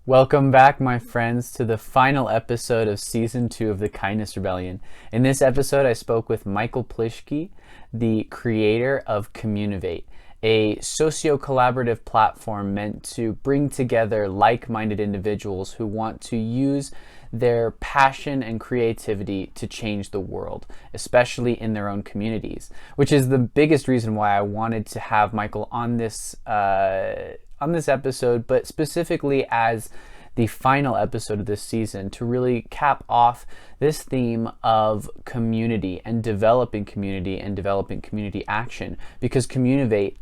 Welcome back, my friends, to the final episode of Season 2 of the Kindness Rebellion. In this episode, I spoke with Michael Plischke, the creator of Communiivate, a socio-collaborative platform meant to bring together like-minded individuals who want to use their passion and creativity to change the world, especially in their own communities, which is the biggest reason why I wanted to have Michael on this episode, but specifically as the final episode of this season to really cap off this theme of community and developing community action, because Communiivate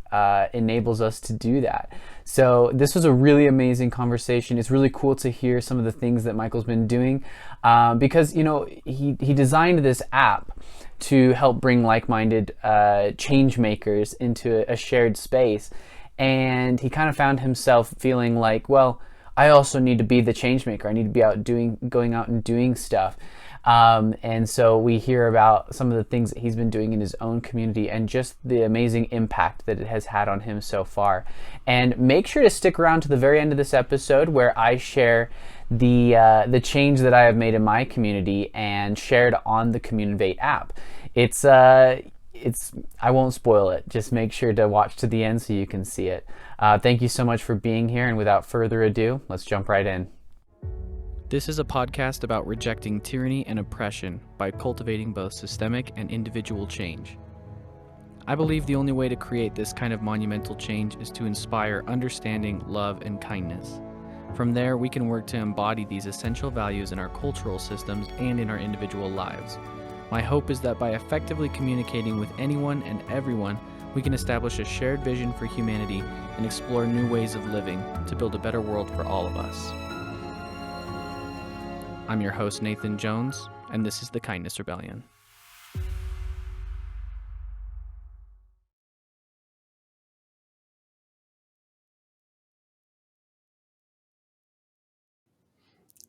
enables us to do that. So this was a really amazing conversation. It's really cool to hear some of the things that Michael's been doing, because he designed this app to help bring like-minded change makers into a shared space. And he kind of found himself feeling like, well, I also need to be the change maker. I need to be going out and doing stuff. And so we hear about some of the things that he's been doing in his own community and just the amazing impact that it has had on him so far. And make sure to stick around to the very end of this episode where I share the change that I have made in my community and shared on the Communiivate app. I won't spoil it. Just make sure to watch to the end so you can see it. Thank you so much for being here, and without further ado, let's jump right in. This is a podcast about rejecting tyranny and oppression by cultivating both systemic and individual change. I believe the only way to create this kind of monumental change is to inspire understanding, love, and kindness. From there, we can work to embody these essential values in our cultural systems and in our individual lives. My hope is that by effectively communicating with anyone and everyone, we can establish a shared vision for humanity and explore new ways of living to build a better world for all of us. I'm your host, Nathan Jones, and this is the Kindness Rebellion.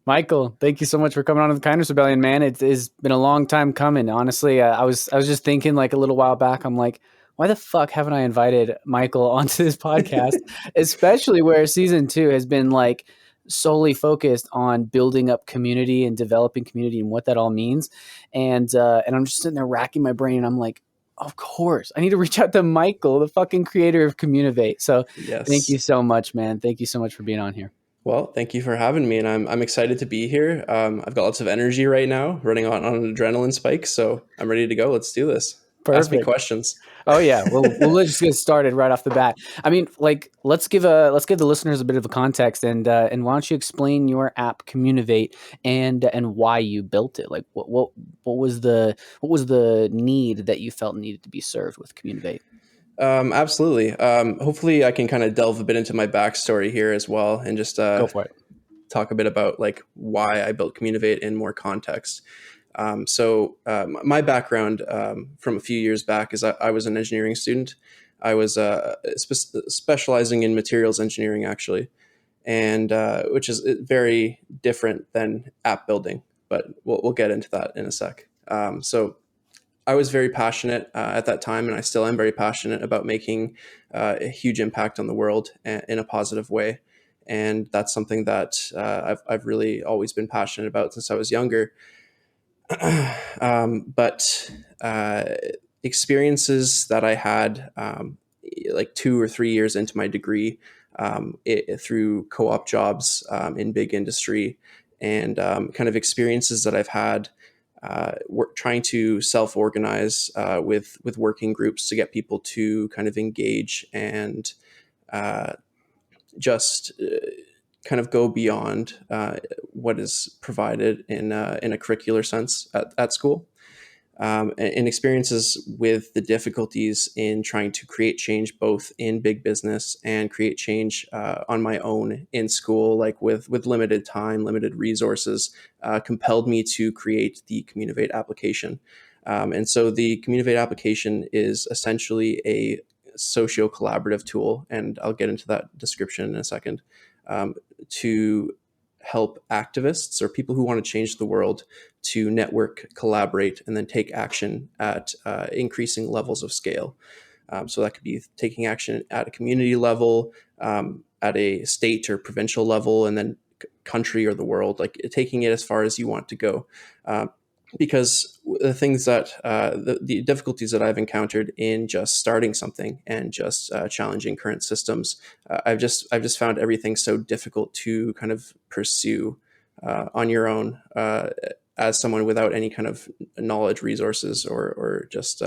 Michael, thank you so much for coming on to the Kindness Rebellion, man. It has been a long time coming. Honestly, I was just thinking like a little while back. I'm like, why the fuck haven't I invited Michael onto this podcast? Especially where season 2 has been like solely focused on building up community and developing community and what that all means. And I'm just sitting there racking my brain, and I'm like, of course, I need to reach out to Michael, the fucking creator of Communiivate. So thank Yes. you so much, man. Thank you so much for being on here. Well, thank you for having me, and I'm excited to be here. I've got lots of energy right now, running on an adrenaline spike, so I'm ready to go. Let's do this. Ask me Perfect. questions. Oh yeah, let's just get started right off the bat. I mean, like, let's give the listeners a bit of a context, and why don't you explain your app Communiivate and why you built it? Like, what was the need that you felt needed to be served with Communiivate? Absolutely. Hopefully, I can kind of delve a bit into my backstory here as well, and just Go for it. talk a bit about like why I built Communiivate in more context. My background from a few years back is I was an engineering student. I was specializing in materials engineering, actually, and which is very different than app building. But we'll get into that in a sec. So I was very passionate at that time, and I still am very passionate about making a huge impact on the world in a positive way. And that's something that I've really always been passionate about since I was younger. But experiences that I had like 2 or 3 years into my degree through co-op jobs in big industry, and kind of experiences that I've had trying to self-organize with working groups to get people to kind of engage and uh, just kind of go beyond what is provided in a curricular sense at school. And experiences with the difficulties in trying to create change both in big business and create change on my own in school, like with limited time, limited resources, compelled me to create the Communiivate application. And so the Communiivate application is essentially a socio-collaborative tool, and I'll get into that description in a second, to help activists or people who want to change the world to network, collaborate, and then take action at increasing levels of scale. So that could be taking action at a community level, at a state or provincial level, and then country or the world, like taking it as far as you want to go. Because the things that the difficulties that I've encountered in just starting something and just challenging current systems, I've just found everything so difficult to kind of pursue on your own, as someone without any kind of knowledge, resources, or just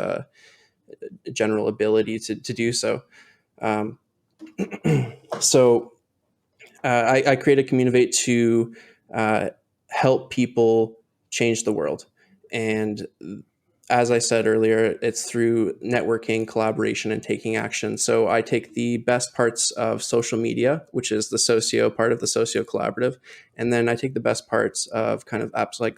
general ability to do so. Um, so I created Communiivate to help people change the world. And as I said earlier, it's through networking, collaboration, and taking action. So I take the best parts of social media, which is the socio part of the socio-collaborative, and then I take the best parts of kind of apps like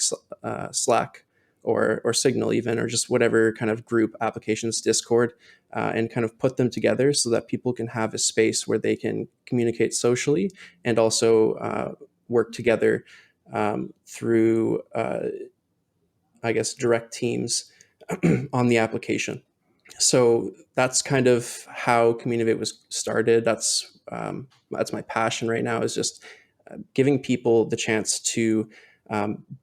Slack or Signal even, or just whatever kind of group applications, Discord, and kind of put them together so that people can have a space where they can communicate socially and also work together through, I guess, direct teams on the application. So that's kind of how Communiivate was started. That's my passion right now, is just giving people the chance to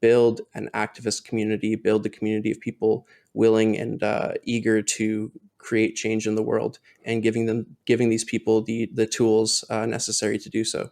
build an activist community, build a community of people willing and eager to create change in the world, and giving these people the tools necessary to do so.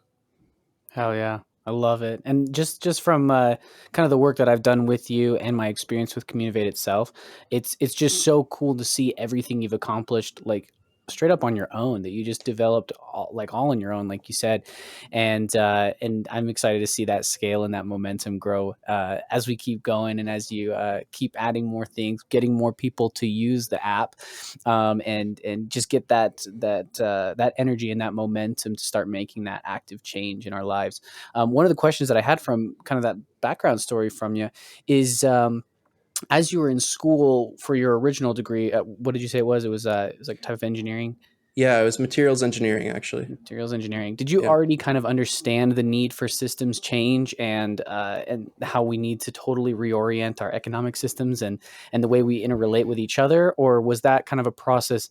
Hell yeah. I love it. And just from kind of the work that I've done with you and my experience with Communiivate itself, it's just so cool to see everything you've accomplished, like straight up on your own, that you just developed all on your own, like you said. And I'm excited to see that scale and that momentum grow as we keep going, and as you keep adding more things, getting more people to use the app, and just get that energy and that momentum to start making that active change in our lives. One of the questions that I had from kind of that background story from you is, as you were in school for your original degree, what did you say it was? It was like type of engineering. Yeah, it was materials engineering, actually. Materials engineering. Did you Yeah. already kind of understand the need for systems change, and how we need to totally reorient our economic systems and the way we interrelate with each other, or was that kind of a process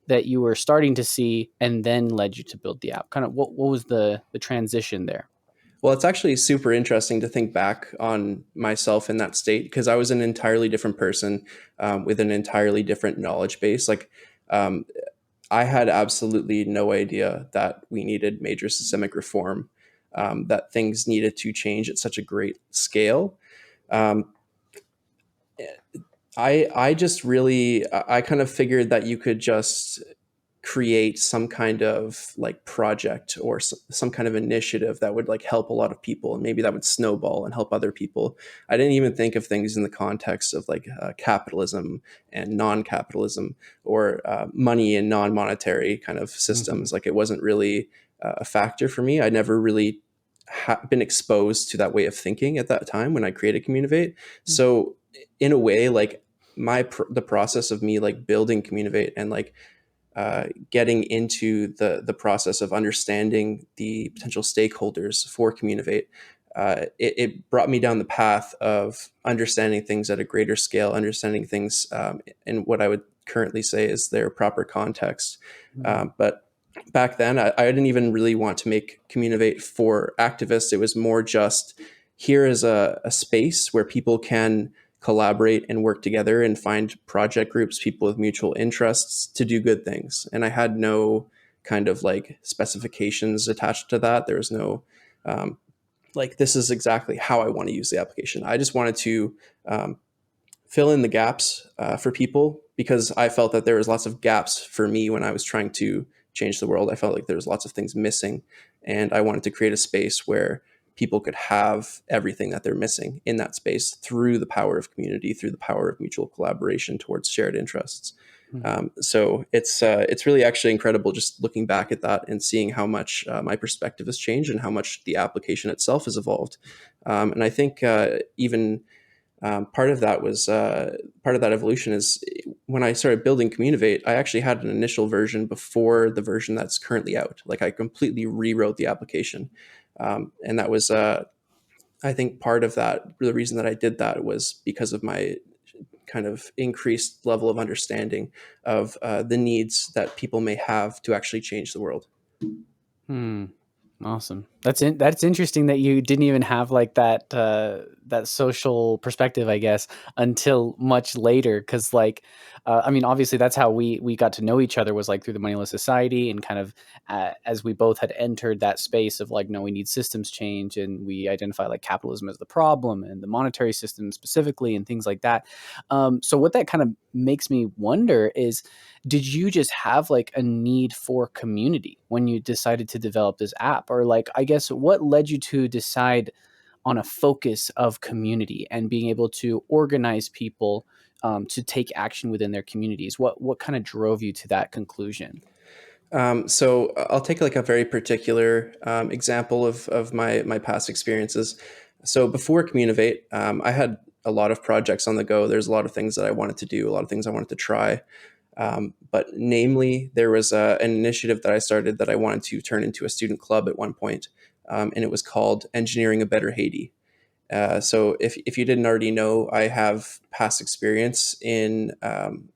that you were starting to see and then led you to build the app? Kind of what was the transition there? Well, it's actually super interesting to think back on myself in that state, because I was an entirely different person with an entirely different knowledge base. Like, um, I had absolutely no idea that we needed major systemic reform, that things needed to change at such a great scale. Um, I just really, I kind of figured that you could just create some kind of like project or some kind of initiative that would like help a lot of people, and maybe that would snowball and help other people. I didn't even think of things in the context of like capitalism and non-capitalism, or money and non-monetary kind of systems. Like, it wasn't really a factor for me. I never really been exposed to that way of thinking at that time when I created Communiivate. So in a way, like the process of me like building Communiivate and like getting into the process of understanding the potential stakeholders for Communiivate, it brought me down the path of understanding things at a greater scale, understanding things in what I would currently say is their proper context. But back then, I didn't even really want to make Communiivate for activists. It was more just, here is a space where people can collaborate and work together and find project groups, people with mutual interests to do good things. And I had no kind of like specifications attached to that. There was no like, this is exactly how I want to use the application. I just wanted to fill in the gaps for people, because I felt that there was lots of gaps for me when I was trying to change the world. I felt like there was lots of things missing, and I wanted to create a space where people could have everything that they're missing in that space through the power of community, through the power of mutual collaboration towards shared interests. So it's really actually incredible just looking back at that and seeing how much my perspective has changed and how much the application itself has evolved. And I think even part of that was part of that evolution is when I started building Communiivate, I actually had an initial version before the version that's currently out. Like, I completely rewrote the application. And that was, I think part of that, the reason that I did that was because of my kind of increased level of understanding of the needs that people may have to actually change the world. Hmm. Awesome. That's interesting that you didn't even have like that social perspective, I guess, until much later. Because like, I mean, obviously that's how we got to know each other, was like through the Moneyless Society, and kind of as we both had entered that space of like, no, we need systems change, and we identify like capitalism as the problem and the monetary system specifically, and things like that. So what that kind of makes me wonder is, did you just have like a need for community when you decided to develop this app? Or like, I guess, what led you to decide on a focus of community and being able to organize people to take action within their communities? What kind of drove you to that conclusion? So I'll take like a very particular example of my past experiences. So before Communiivate, I had a lot of projects on the go. There's a lot of things that I wanted to do, a lot of things I wanted to try. But namely, there was an initiative that I started that I wanted to turn into a student club at one point, and it was called Engineering a Better Haiti. So if you didn't already know, I have past experience in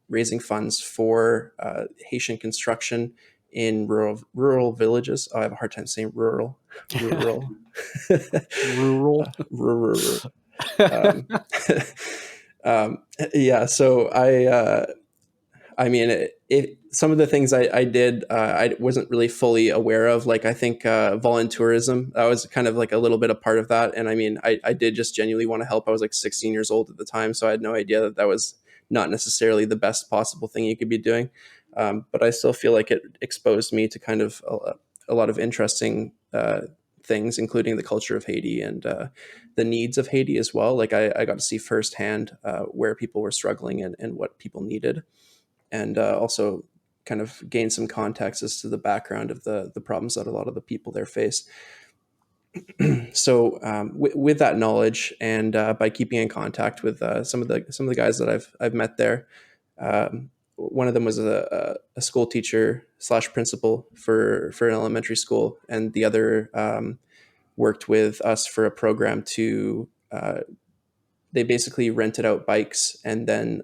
raising funds for Haitian construction in rural villages. Oh, I have a hard time saying rural, Rural. rural. Um, yeah, so I mean, some of the things I did, I wasn't really fully aware of. Like, I think volunteerism, that was kind of like a little bit a part of that. And I mean, I did just genuinely want to help. I was like 16 years old at the time, so I had no idea that that was not necessarily the best possible thing you could be doing. But I still feel like it exposed me to kind of a lot of interesting things, including the culture of Haiti and the needs of Haiti as well. Like, I got to see firsthand where people were struggling and what people needed, and also kind of gain some context as to the background of the problems that a lot of the people there face. So with that knowledge, and by keeping in contact with some of the guys that I've met there, one of them was a school teacher slash principal for an elementary school, and the other worked with us for a program to they basically rented out bikes, and then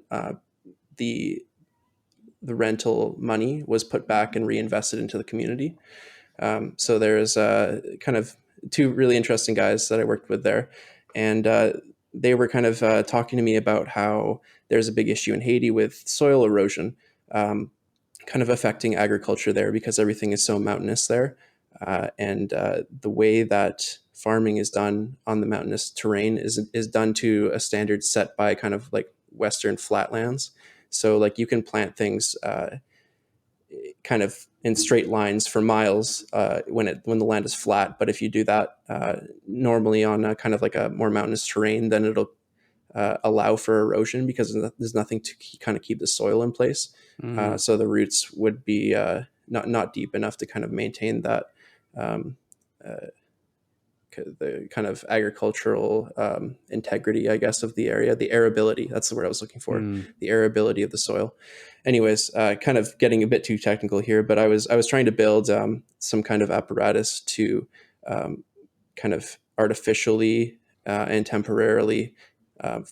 the the rental money was put back and reinvested into the community. So there's kind of two really interesting guys that I worked with there, and they were kind of talking to me about how there's a big issue in Haiti with soil erosion, kind of affecting agriculture there because everything is so mountainous there, and the way that farming is done on the mountainous terrain is done to a standard set by kind of like Western flatlands. So like you can plant things kind of in straight lines for miles when the land is flat. But if you do that normally on a kind of like a more mountainous terrain, then it'll allow for erosion because there's nothing to kind of keep the soil in place. So the roots would be not deep enough to kind of maintain that um, the kind of agricultural integrity, I guess, of the area, the arability. That's the word I was looking for, the arability of the soil. Anyways, kind of getting a bit too technical here, but I was trying to build some kind of apparatus to kind of artificially and temporarily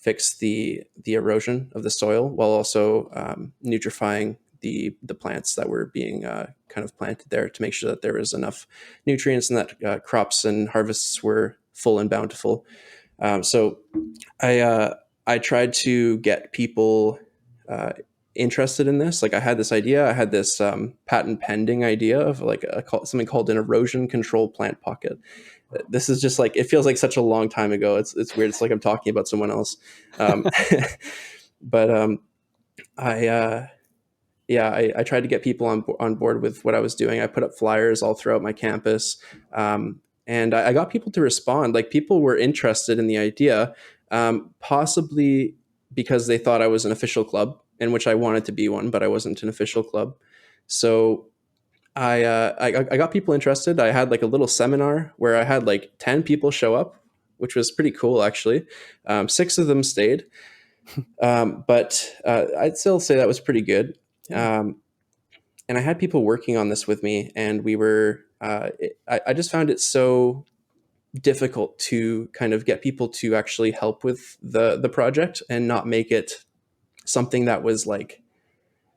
fix the erosion of the soil while also nutrifying the plants that were being kind of planted there to make sure that there was enough nutrients and that crops and harvests were full and bountiful. So I tried to get people interested in this. Like I had this idea, I had this patent pending idea of like something called an erosion control plant pocket. This is just like, it feels like such a long time ago. It's weird. It's like I'm talking about someone else. But I tried to get people on board with what I was doing. I put up flyers all throughout my campus, and I got people to respond. Like people were interested in the idea, possibly because they thought I was an official club, in which I wanted to be one, but I wasn't an official club. So I got people interested. I had like a little seminar where I had like 10 people show up, which was pretty cool actually. 6 of them stayed, but I'd still say that was pretty good. And I had people working on this with me, and we were. I just found it so difficult to kind of get people to actually help with the project and not make it something that was like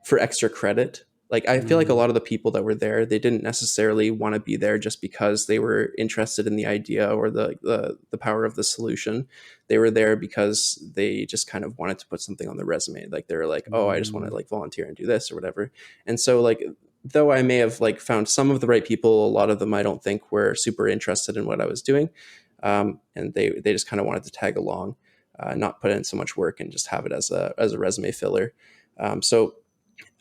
for extra credit. Like, I feel like a Mm. lot of the people that were there, they didn't necessarily want to be there just because they were interested in the idea or the power of the solution. They were there because they just kind of wanted to put something on their resume. Like, they were like, oh, I just want to Mm. like volunteer and do this or whatever. And so, like, though I may have like found some of the right people, a lot of them I don't think were super interested in what I was doing. And they just kind of wanted to tag along, not put in so much work and just have it as a resume filler. So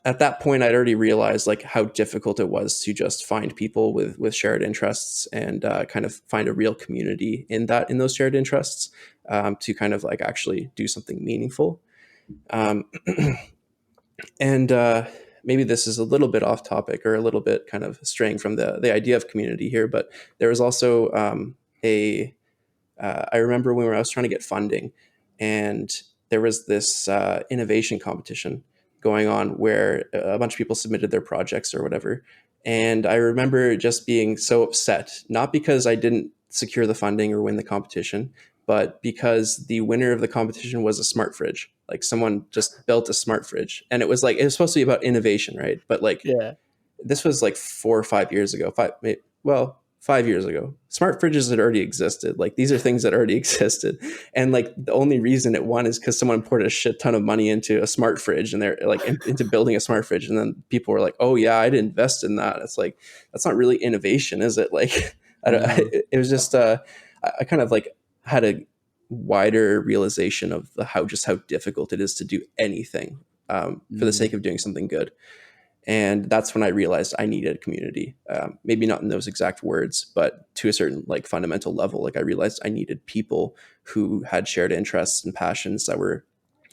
at that point, I'd already realized like how difficult it was to just find people with shared interests and kind of find a real community in those shared interests, to kind of like actually do something meaningful. Um, and maybe this is a little bit off topic or a little bit kind of straying from the idea of community here, but there was also a I remember when I was trying to get funding, and there was this innovation competition going on where a bunch of people submitted their projects or whatever. And I remember just being so upset, not because I didn't secure the funding or win the competition, but because the winner of the competition was a smart fridge. Like, someone just built a smart fridge, and it was supposed to be about innovation, right? But like, Yeah. this was like 4 or 5 years ago. Well, 5 years ago. Smart fridges had already existed. Like, these are things that already existed, and like the only reason it won is because someone poured a shit ton of money into a smart fridge, and they're like into building a smart fridge, and then people were like, "Oh yeah, I'd invest in that." It's like, that's not really innovation, is it? Like, I don't, No. it was just I kind of like had a wider realization of how difficult it is to do anything for the Mm. sake of doing something good. And that's when I realized I needed a community. Maybe not in those exact words, but to a certain like fundamental level. Like, I realized I needed people who had shared interests and passions, that were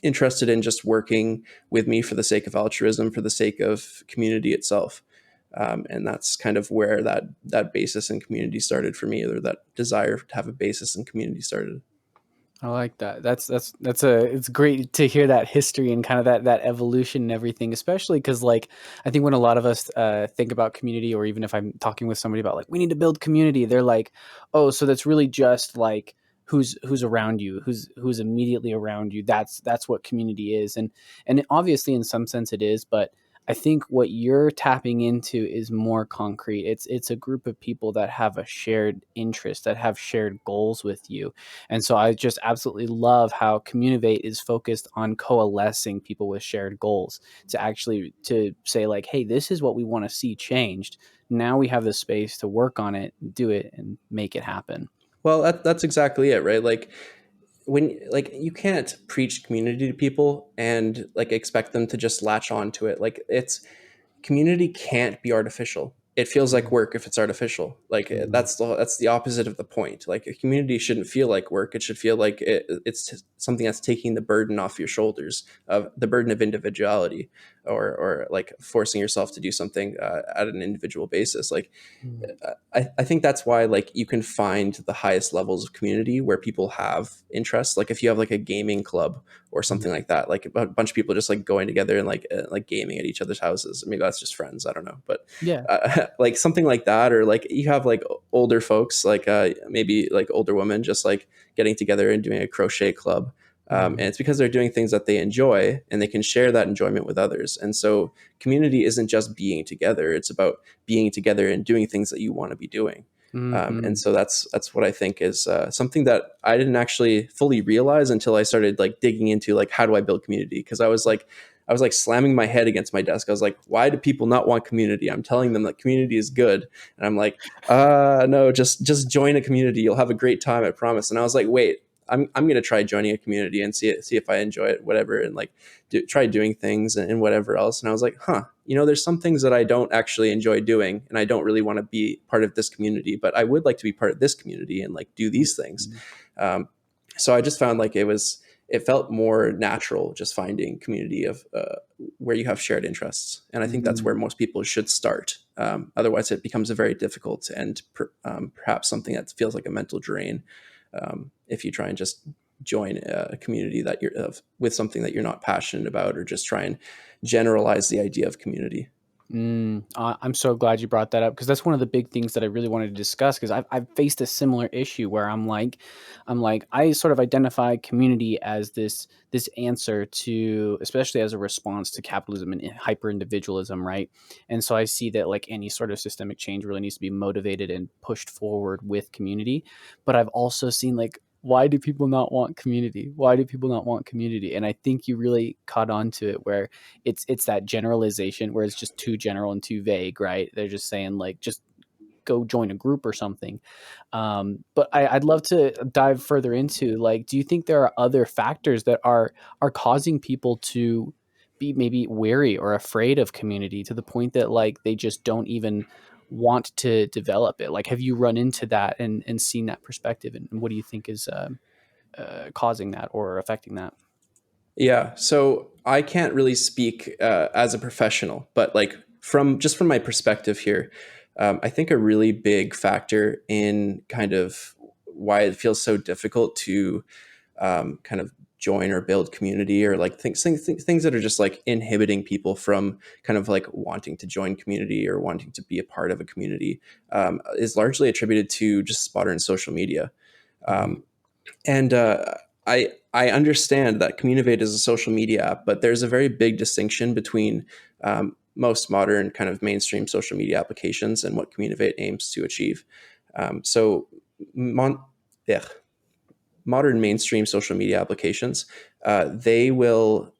interested in just working with me for the sake of altruism, for the sake of community itself. And that's kind of where that basis in community started for me, or that desire to have a basis in community started. I like that. It's great to hear that history and kind of that evolution and everything, especially because like I think when a lot of us think about community, or even if I'm talking with somebody about like we need to build community, they're like, oh, so that's really just like who's around you, who's immediately around you. That's what community is, and obviously in some sense it is, but I think what you're tapping into is more concrete. It's a group of people that have a shared interest, that have shared goals with you. And so I just absolutely love how Communiivate is focused on coalescing people with shared goals to actually to say like, hey, this is what we want to see changed. Now we have the space to work on it, do it, and make it happen. Well, that's exactly it, right? Like, when like you can't preach community to people and like expect them to just latch on to it. Like, it's community can't be artificial. It feels like work if it's artificial. Like, Mhm. that's the opposite of the point. Like, a community shouldn't feel like work. It should feel like it's something that's taking the burden off your shoulders, of the burden of individuality, or like forcing yourself to do something at an individual basis. Like, Mhm. I think that's why like you can find the highest levels of community where people have interests. Like, if you have like a gaming club or something like that, like a bunch of people just like going together and like gaming at each other's houses. Maybe that's just friends. I don't know, but Yeah. like something like that, or like you have like older folks, like maybe like older women, just like getting together and doing a crochet club. And Mhm. it's because they're doing things that they enjoy and they can share that enjoyment with others. And so community isn't just being together; it's about being together and doing things that you want to be doing. And Mhm. so that's what I think is something that I didn't actually fully realize until I started like digging into like, how do I build community? Because I was like slamming my head against my desk. I was like, why do people not want community? I'm telling them that community is good, and I'm like, no, just join a community. You'll have a great time, I promise. And I was like, wait. I'm gonna try joining a community and see if I enjoy it, whatever, and like try doing things and whatever else. And I was like, there's some things that I don't actually enjoy doing, and I don't really want to be part of this community, but I would like to be part of this community and like do these things. Mhm. Um, so I just found like it felt more natural just finding community of where you have shared interests, and I think that's where Mhm. most people should start. Otherwise, it becomes a very difficult and perhaps something that feels like a mental drain if you try and just join a community that you're with something that you're not passionate about, or just try and generalize the idea of community. I'm so glad you brought that up, because that's one of the big things that I really wanted to discuss. Because I've faced a similar issue where I'm like I sort of identify community as this answer to, especially as a response to capitalism and hyper individualism, right? And so I see that like any sort of systemic change really needs to be motivated and pushed forward with community. But I've also seen like, why do people not want community? Why do people not want community? And I think you really caught on to it, where it's that generalization where it's just too general and too vague, right? They're just saying like, just go join a group or something. But I'd love to dive further into, like, do you think there are other factors that are causing people to be maybe wary or afraid of community to the point that like they just don't even want to develop it? Like, have you run into that and seen that perspective, and what do you think is causing that or affecting that? Yeah, so I can't really speak as a professional, but like from my perspective here, I think a really big factor in kind of why it feels so difficult to kind of join or build community, or like things that are just like inhibiting people from kind of like wanting to join community or wanting to be a part of a community, is largely attributed to just modern social media. Mm-hmm. Um, and I understand that Communiivate is a social media app, but there's a very big distinction between most modern kind of mainstream social media applications and what Communiivate aims to achieve. So, mon- yeah, modern mainstream social media applications, they will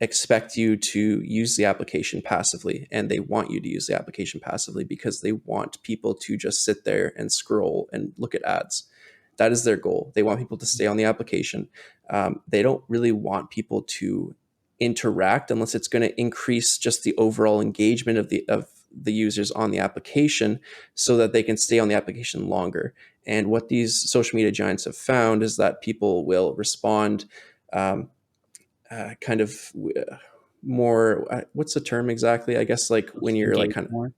expect you to use the application passively, and they want you to use the application passively because they want people to just sit there and scroll and look at ads. That is their goal. They want people to stay on the application. They don't really want people to interact unless it's going to increase just the overall engagement of the users on the application, so that they can stay on the application longer. And what these social media giants have found is that people will respond um, kind of more. What's the term exactly? I guess like when you're like Engage kind of, more.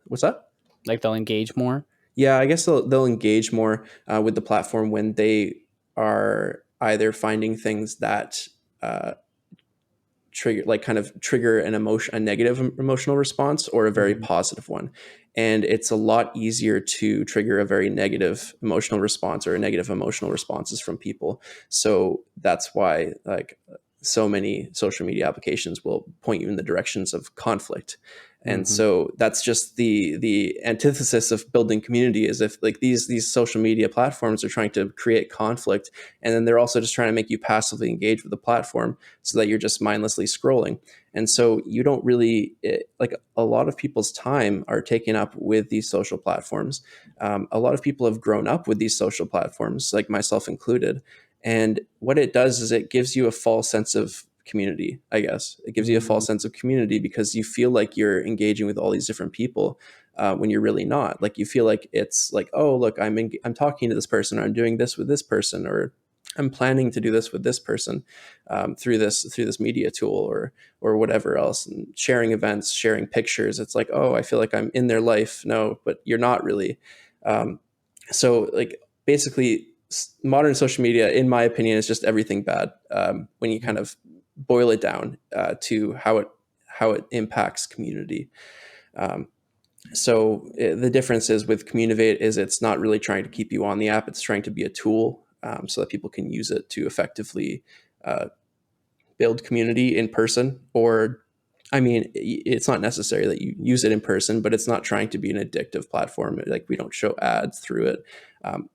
what's that? Like, they'll engage more. Yeah, I guess they'll engage more with the platform when they are either finding things that uh, trigger, like kind of trigger a negative emotional response, or a very Mhm. positive one. And it's a lot easier to trigger a very negative emotional response, or a negative emotional responses from people. So that's why like so many social media applications will point you in the directions of conflict. And Mhm. so that's just the antithesis of building community, is if like these social media platforms are trying to create conflict, and then they're also just trying to make you passively engage with the platform, so that you're just mindlessly scrolling. And so you don't really like, a lot of people's time are taken up with these social platforms. A lot of people have grown up with these social platforms, like myself included. And what it does is it gives you a false sense of community, I guess. It gives you a Mhm. false sense of community because you feel like you're engaging with all these different people, when you're really not. Like, you feel like it's like, oh, look, I'm talking to this person, or I'm doing this with this person, or I'm planning to do this with this person, through this media tool, or whatever else, and sharing events, sharing pictures. It's like, oh, I feel like I'm in their life. No, but you're not really. Um, so like basically, modern social media, in my opinion, is just everything bad, when you kind of boil it down to how it impacts community. Um, so the difference is with Communiivate is it's not really trying to keep you on the app. It's trying to be a tool, so that people can use it to effectively uh, build community in person. Or, I mean, it's not necessary that you use it in person, but it's not trying to be an addictive platform. Like, we don't show ads through it.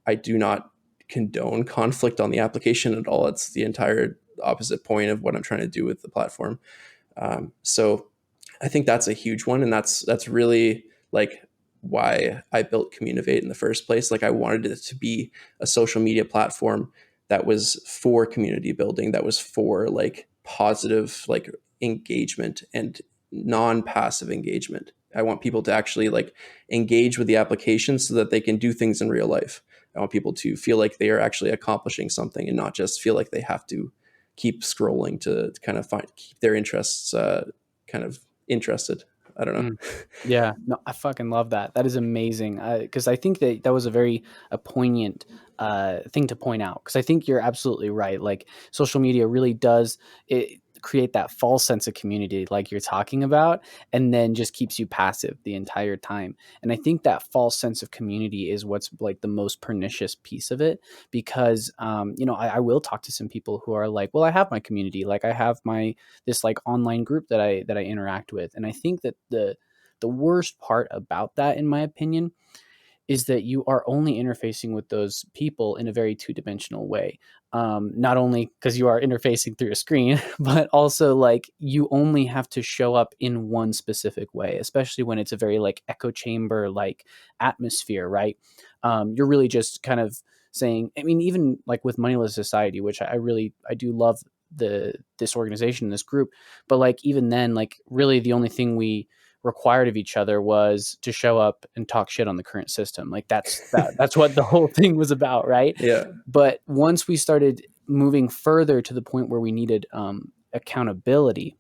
I do not condone conflict on the application at all. It's the entire opposite point of what I'm trying to do with the platform. So I think that's a huge one, and that's really like why I built Communiivate in the first place. Like, I wanted it to be a social media platform that was for community building, that was for like positive like engagement and non-passive engagement. I want people to actually like engage with the application so that they can do things in real life. I want people to feel like they are actually accomplishing something, and not just feel like they have to keep scrolling to kind of keep their interests kind of interested. I don't know. Mm. Yeah, no, I fucking love that. That is amazing. Because I think that that was a very a poignant thing to point out. Because I think you're absolutely right. Like, social media really does it. create that false sense of community like you're talking about, and then just keeps you passive the entire time. And I think that false sense of community is what's like the most pernicious piece of it, because I will talk to some people who are like, well, I have my community, like I have my this like online group that I interact with. And I think that the worst part about that, in my opinion, is that you are only interfacing with those people in a very two-dimensional way. Not only because you are interfacing through a screen, but also like you only have to show up in one specific way, especially when it's a very like echo chamber like atmosphere, right? You're really just kind of saying, I mean, even like with Moneyless Society, which I do love this organization, this group, but like even then, like really the only thing we required of each other was to show up and talk shit on the current system. Like that's what the whole thing was about, right? Yeah. But once we started moving further to the point where we needed accountability,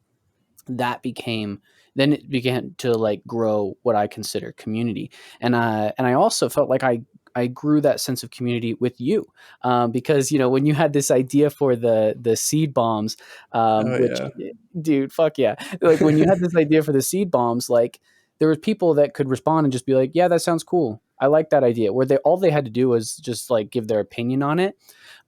then it began to like grow what I consider community. And I also felt like I grew that sense of community with you, because when you had this idea for the seed bombs, Oh which, yeah. dude, fuck yeah, like when you had this idea for the seed bombs, like there were people that could respond and just be like, yeah, that sounds cool, I like that idea, where all they had to do was just like give their opinion on it.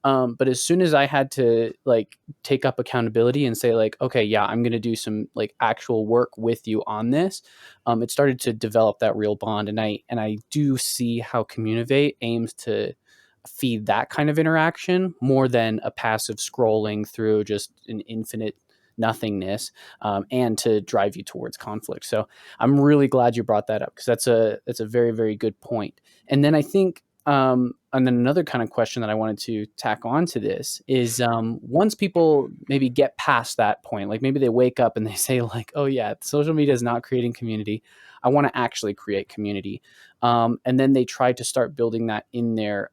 But as soon as I had to like take up accountability and say like, okay, yeah, I'm going to do some like actual work with you on this, it started to develop that real bond. And I do see how Communiivate aims to feed that kind of interaction more than a passive scrolling through just an infinite nothingness, and to drive you towards conflict. So I'm really glad you brought that up, because that's a very, very good point. And then I think, and then another kind of question that I wanted to tack on to this is, once people maybe get past that point, like maybe they wake up and they say like, oh yeah, social media is not creating community, I want to actually create community. And then they try to start building that in their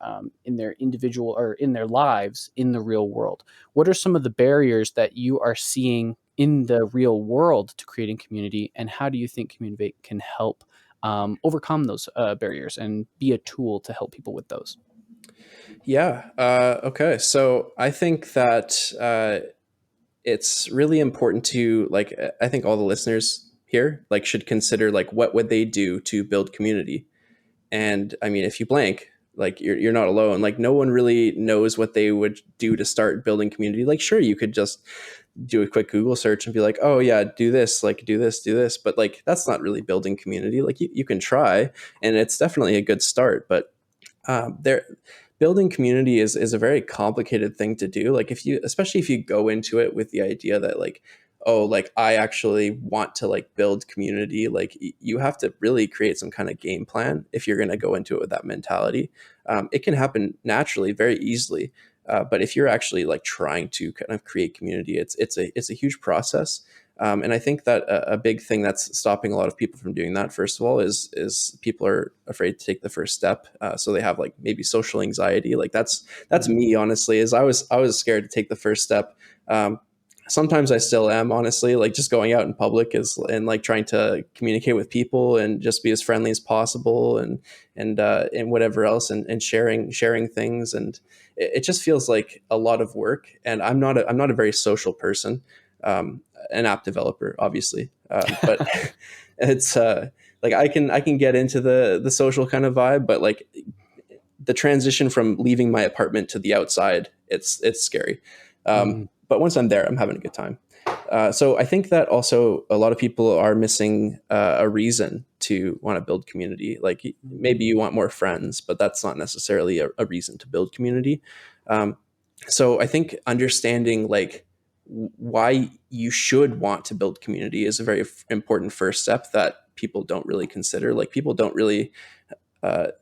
individual or in their lives in the real world. What are some of the barriers that you are seeing in the real world to creating community, and how do you think Communiivate can help overcome those barriers and be a tool to help people with those? Yeah. Okay. So I think that it's really important to like. I think all the listeners here like should consider like what would they do to build community. And I mean, if you blank, like you're not alone. Like no one really knows what they would do to start building community. Like sure, you could just do a quick Google search and be like, oh yeah, do this, like do this. But like that's not really building community. Like you can try, and it's definitely a good start. But there building community is a very complicated thing to do. Like if you, especially if you go into it with the idea that like, oh, like I actually want to like build community, like you have to really create some kind of game plan if you're going to go into it with that mentality. It can happen naturally very easily, but if you're actually like trying to kind of create community, it's a huge process. And I think that a big thing that's stopping a lot of people from doing that, first of all, is people are afraid to take the first step. So they have like maybe social anxiety. Like that's me, honestly. Is I was scared to take the first step. Sometimes I still am, honestly. Like just going out in public is and like trying to communicate with people and just be as friendly as possible and whatever else and sharing things, and it just feels like a lot of work. And I'm not a very social person. An app developer, obviously, but it's like I can get into the social kind of vibe, but like the transition from leaving my apartment to the outside, it's scary. Mm, But once I'm there, I'm having a good time. So I think that also a lot of people are missing a reason to want to build community. Like maybe you want more friends, but that's not necessarily a reason to build community. Um, so I think understanding like why you should want to build community is a very important first step that people don't really consider. Like people don't really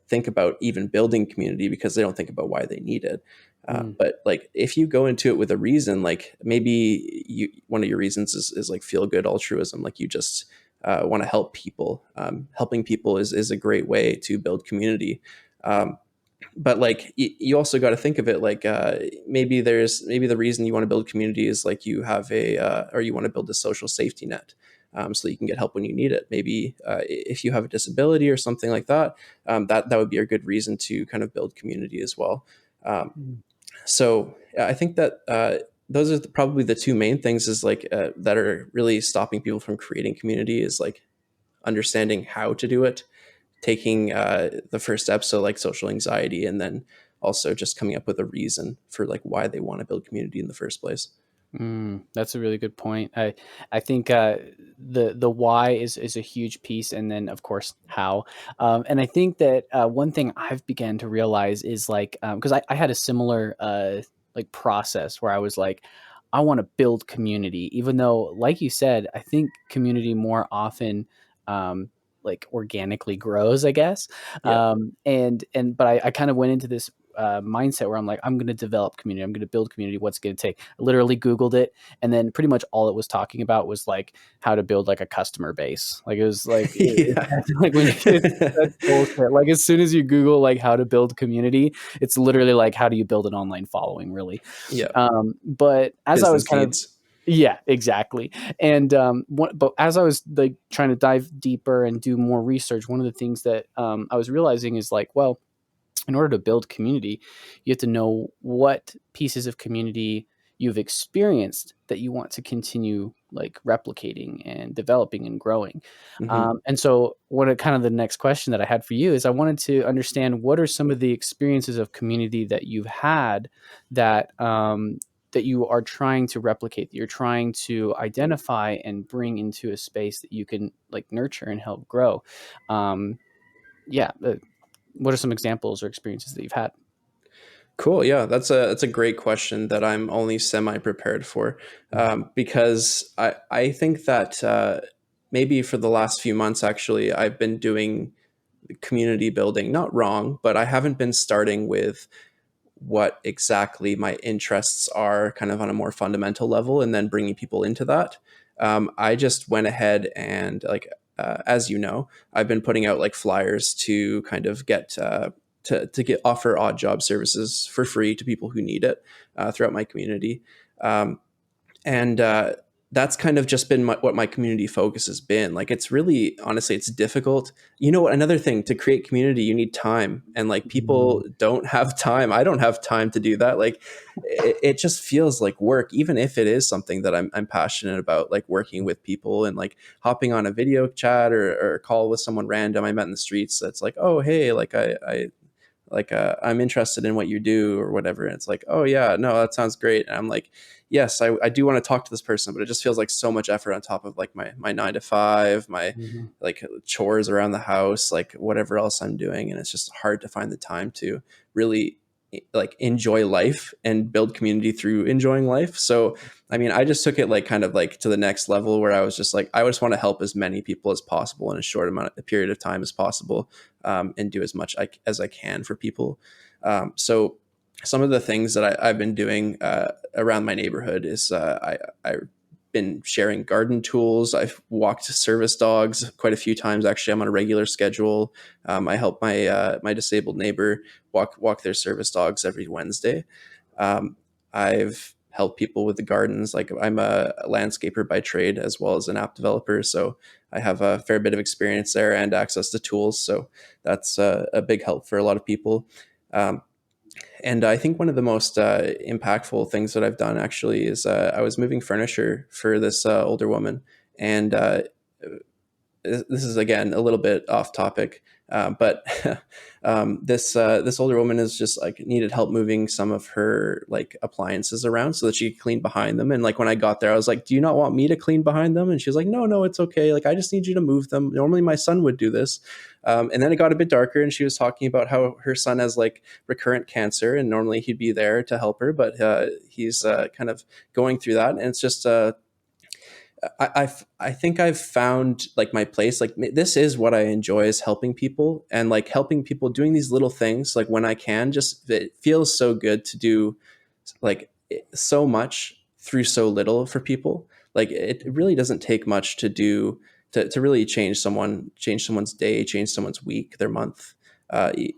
think about even building community because they don't think about why they need it. mm, But like if you go into it with a reason, like maybe one of your reasons is like feel good altruism, like you just want to help people. Helping people is a great way to build community. But like you also got to think of it like maybe the reason you want to build community is like you have or you want to build a social safety net, so that you can get help when you need it. Maybe if you have a disability or something like that, that would be a good reason to kind of build community as well. um, mm, so I think that those are probably the two main things is like that are really stopping people from creating community, is like understanding how to do it, taking the first step, so like social anxiety, and then also just coming up with a reason for like why they want to build community in the first place. That's a really good point. I think the why is a huge piece, and then of course how. And I think that one thing I've began to realize is like because I had a similar like process where I was like, I want to build community, even though, like you said, I think community more often like organically grows, I guess. Yeah. And but I kind of went into this mindset where I'm like, I'm going to develop community. I'm going to build community. What's it going to take? I literally Googled it. And then pretty much all it was talking about was like how to build like a customer base. Like it was like, Yeah. like when that's bullshit. Like as soon as you Google like how to build community, it's literally like, how do you build an online following really? Yeah. But as I was Business kind of, needs. yeah, exactly. And but as I was like trying to dive deeper and do more research, one of the things that I was realizing is like, well, in order to build community, you have to know what pieces of community you've experienced that you want to continue like replicating and developing and growing. Hmm. And so what kind of the next question that I had for you is I wanted to understand what are some of the experiences of community that you've had that that you are trying to replicate, that you're trying to identify and bring into a space that you can like nurture and help grow. Um, yeah, what are some examples or experiences that you've had? Cool. Yeah, that's a great question that I'm only semi prepared for, because I think that maybe for the last few months actually I've been doing community building, not wrong, but I haven't been starting with what exactly my interests are, kind of on a more fundamental level, and then bringing people into that. I just went ahead and like, as you know, I've been putting out like flyers to kind of get to get offer odd job services for free to people who need it throughout my community. Um, and That's kind of just been what my community focus has been. Like, it's really, honestly, it's difficult. You know what, another thing, to create community you need time, and like people don't have time. I don't have time to do that. Like it just feels like work, even if it is something that I'm passionate about, like working with people and like hopping on a video chat or a call with someone random I met in the streets that's like, oh hey, like I'm interested in what you do or whatever. And it's like, oh yeah, no, that sounds great. And I'm like, yes, I do want to talk to this person, but it just feels like so much effort on top of like my 9 to 5, my Mhm. like chores around the house, like whatever else I'm doing. And it's just hard to find the time to really like enjoy life and build community through enjoying life. So, I mean, I just took it like kind of like to the next level, where I was just like, I just want to help as many people as possible in a short a period of time as possible, and do as much as I can for people. So some of the things that I've been doing around my neighborhood is I've been sharing garden tools. I've walked service dogs quite a few times. Actually, I'm on a regular schedule. I help my disabled neighbor walk their service dogs every Wednesday. I've helped people with the gardens. Like, I'm a landscaper by trade as well as an app developer, so I have a fair bit of experience there and access to tools. So that's a big help for a lot of people. Um, and I think one of the most impactful things that I've done actually is I was moving furniture for this older woman, and this is again a little bit off topic, but this older woman is just like needed help moving some of her like appliances around so that she could clean behind them. And like when I got there, I was like, "Do you not want me to clean behind them?" And she was like, "No, no, it's okay. Like, I just need you to move them. Normally my son would do this." And then it got a bit darker, and she was talking about how her son has like recurrent cancer, and normally he'd be there to help her, but he's kind of going through that, and it's just I think I've found like my place. Like, this is what I enjoy, is helping people, and like helping people doing these little things. Like when I can, just it feels so good to do like so much through so little for people. Like it really doesn't take much to do to really change someone's day, change someone's week, their month,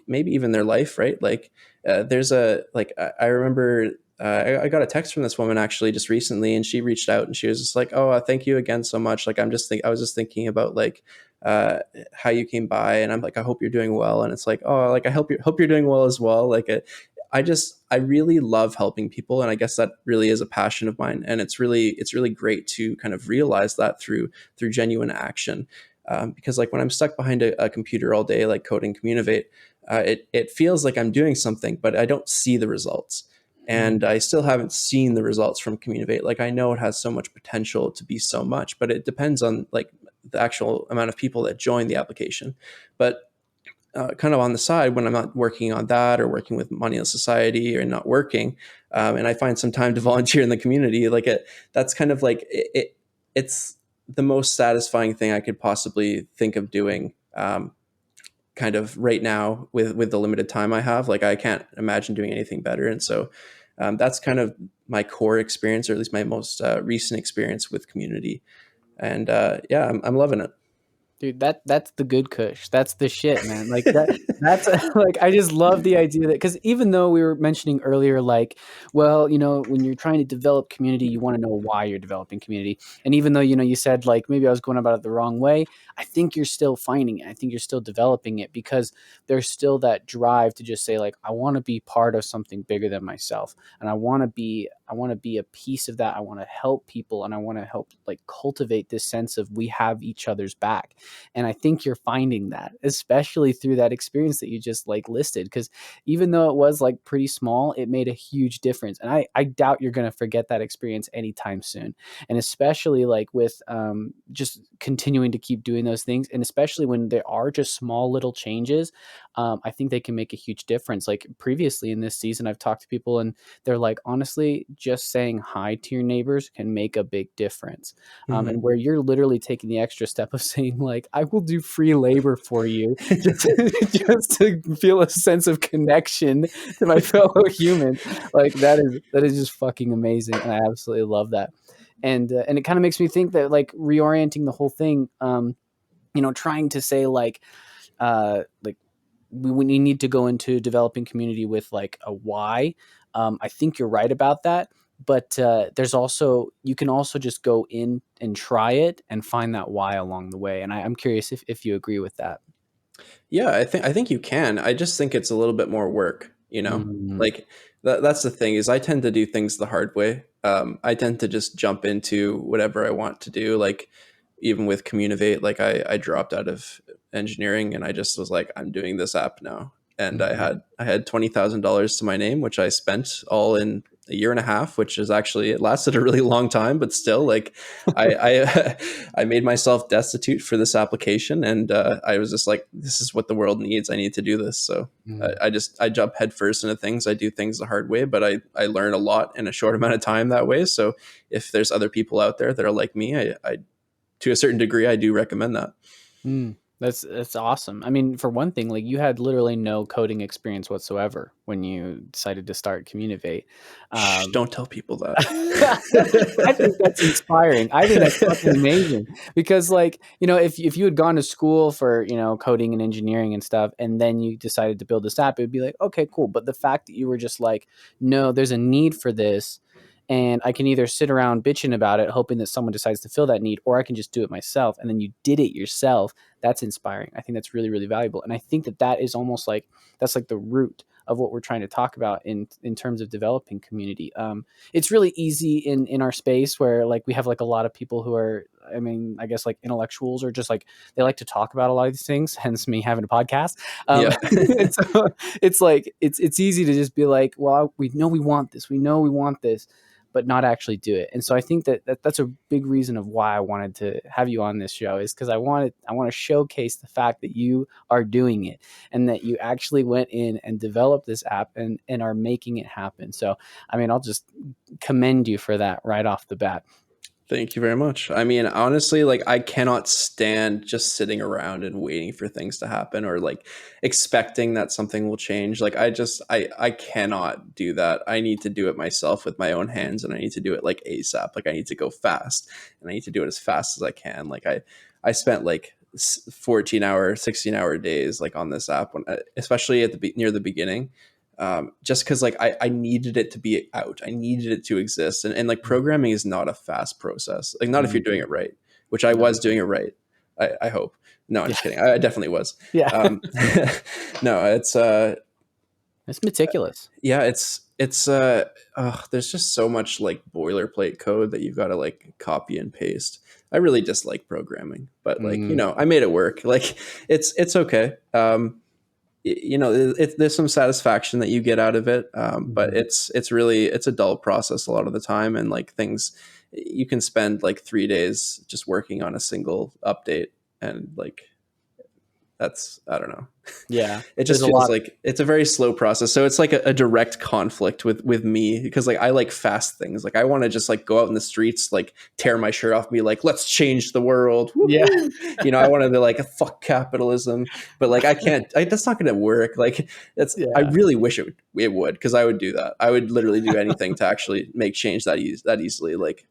maybe even their life. Right? Like there's a like I remember I got a text from this woman actually just recently, and she reached out and she was just like, "Oh, thank you again so much. Like, I was just thinking about like how you came by, and I'm like, I hope you're doing well." And it's like, "Oh, like I hope you're doing well as well." Like, I really love helping people, and I guess that really is a passion of mine. And it's really great to kind of realize that through genuine action. Because like when I'm stuck behind a computer all day, like coding Communiivate, it feels like I'm doing something, but I don't see the results. And I still haven't seen the results from Communiivate. Like I know it has so much potential to be so much, but it depends on like the actual amount of people that join the application. But kind of on the side, when I'm not working on that or working with Money on Society or not working, and I find some time to volunteer in the community, like that's kind of like it's the most satisfying thing I could possibly think of doing. Kind of right now with the limited time I have, like I can't imagine doing anything better. And so that's kind of my core experience, or at least my most recent experience with community. And yeah, I'm loving it. Dude, that's the good kush. That's the shit, man. Like that's like I just love the idea that, because even though we were mentioning earlier, like, well, when you're trying to develop community, you want to know why you're developing community. And even though, you said like maybe I was going about it the wrong way, I think you're still finding it. I think you're still developing it because there's still that drive to just say like, I want to be part of something bigger than myself. And I want to be a piece of that. I want to help people, and I want to help like cultivate this sense of we have each other's back. And I think you're finding that, especially through that experience that you just like listed, because even though it was like pretty small, it made a huge difference. And I doubt you're going to forget that experience anytime soon. And especially like with just continuing to keep doing those things. And especially when there are just small little changes, I think they can make a huge difference. Like previously in this season, I've talked to people and they're like, honestly, just saying hi to your neighbors can make a big difference. Mm-hmm. And where you're literally taking the extra step of saying like, I will do free labor for you just, just to feel a sense of connection to my fellow humans. Like that is just fucking amazing. And I absolutely love that. And it kind of makes me think that like reorienting the whole thing, trying to say like we need to go into developing community with like a why. I think you're right about that. But there's also, you can also just go in and try it and find that why along the way. And I'm curious if you agree with that. Yeah, I think you can. I just think it's a little bit more work, Like that's the thing, is I tend to do things the hard way. I tend to just jump into whatever I want to do. Like even with Communiivate, like I dropped out of engineering and I just was like, I'm doing this app now. And I had $20,000 to my name, which I spent all in a year and a half, which is actually, it lasted a really long time, but still like I made myself destitute for this application. And I was just like, this is what the world needs. I need to do this. So I jump headfirst into things. I do things the hard way, but I learn a lot in a short amount of time that way. So if there's other people out there that are like me, I to a certain degree, I do recommend that. That's awesome. I mean, for one thing, like you had literally no coding experience whatsoever when you decided to start Communiivate. Shh, don't tell people that. I think that's inspiring. I think that's fucking amazing because like, if you had gone to school for, coding and engineering and stuff, and then you decided to build this app, it would be like, okay, cool. But the fact that you were just like, no, there's a need for this, and I can either sit around bitching about it, hoping that someone decides to fill that need, or I can just do it myself. And then you did it yourself. That's inspiring. I think that's really, really valuable. And I think that is almost like, that's like the root of what we're trying to talk about in terms of developing community. It's really easy in our space where like we have like a lot of people who are, I mean, I guess like intellectuals, or just like they like to talk about a lot of these things, hence me having a podcast. So it's like, it's easy to just be like, well, we know we want this. We know we want this, but not actually do it. And so I think that's a big reason of why I wanted to have you on this show, is because I want to showcase the fact that you are doing it and that you actually went in and developed this app and are making it happen. So, I mean, I'll just commend you for that right off the bat. Thank you very much. I mean, honestly, like I cannot stand just sitting around and waiting for things to happen, or like expecting that something will change. Like I cannot do that. I need to do it myself with my own hands, and I need to do it like ASAP. Like I need to go fast, and I need to do it as fast as I can. Like I spent like 14-hour, 16-hour days like on this app, when especially at near the beginning. Just because like I needed it to be out. I needed it to exist. And like programming is not a fast process. Like not if you're doing it right, which I was doing it right. I hope. No, I'm just kidding. I definitely was. Yeah. No, it's It's meticulous. Yeah, there's just so much like boilerplate code that you've got to like copy and paste. I really dislike programming, but like, Mm, I made it work. Like it's okay. There's some satisfaction that you get out of it, but mhm. it's a dull process a lot of the time, and like things you can spend like 3 days just working on a single update, and like that's, I don't know. Yeah, It there's just a feels lot. like it's a very slow process. So it's like a direct conflict with me, because like I like fast things. Like I want to just like go out in the streets, like tear my shirt off, and be like, let's change the world. Yeah, Woohoo! I want to be like, fuck capitalism, but like I can't. That's not going to work. Like I yeah, really wish it would, because I would do that. I would literally do anything to actually make change that easily. Like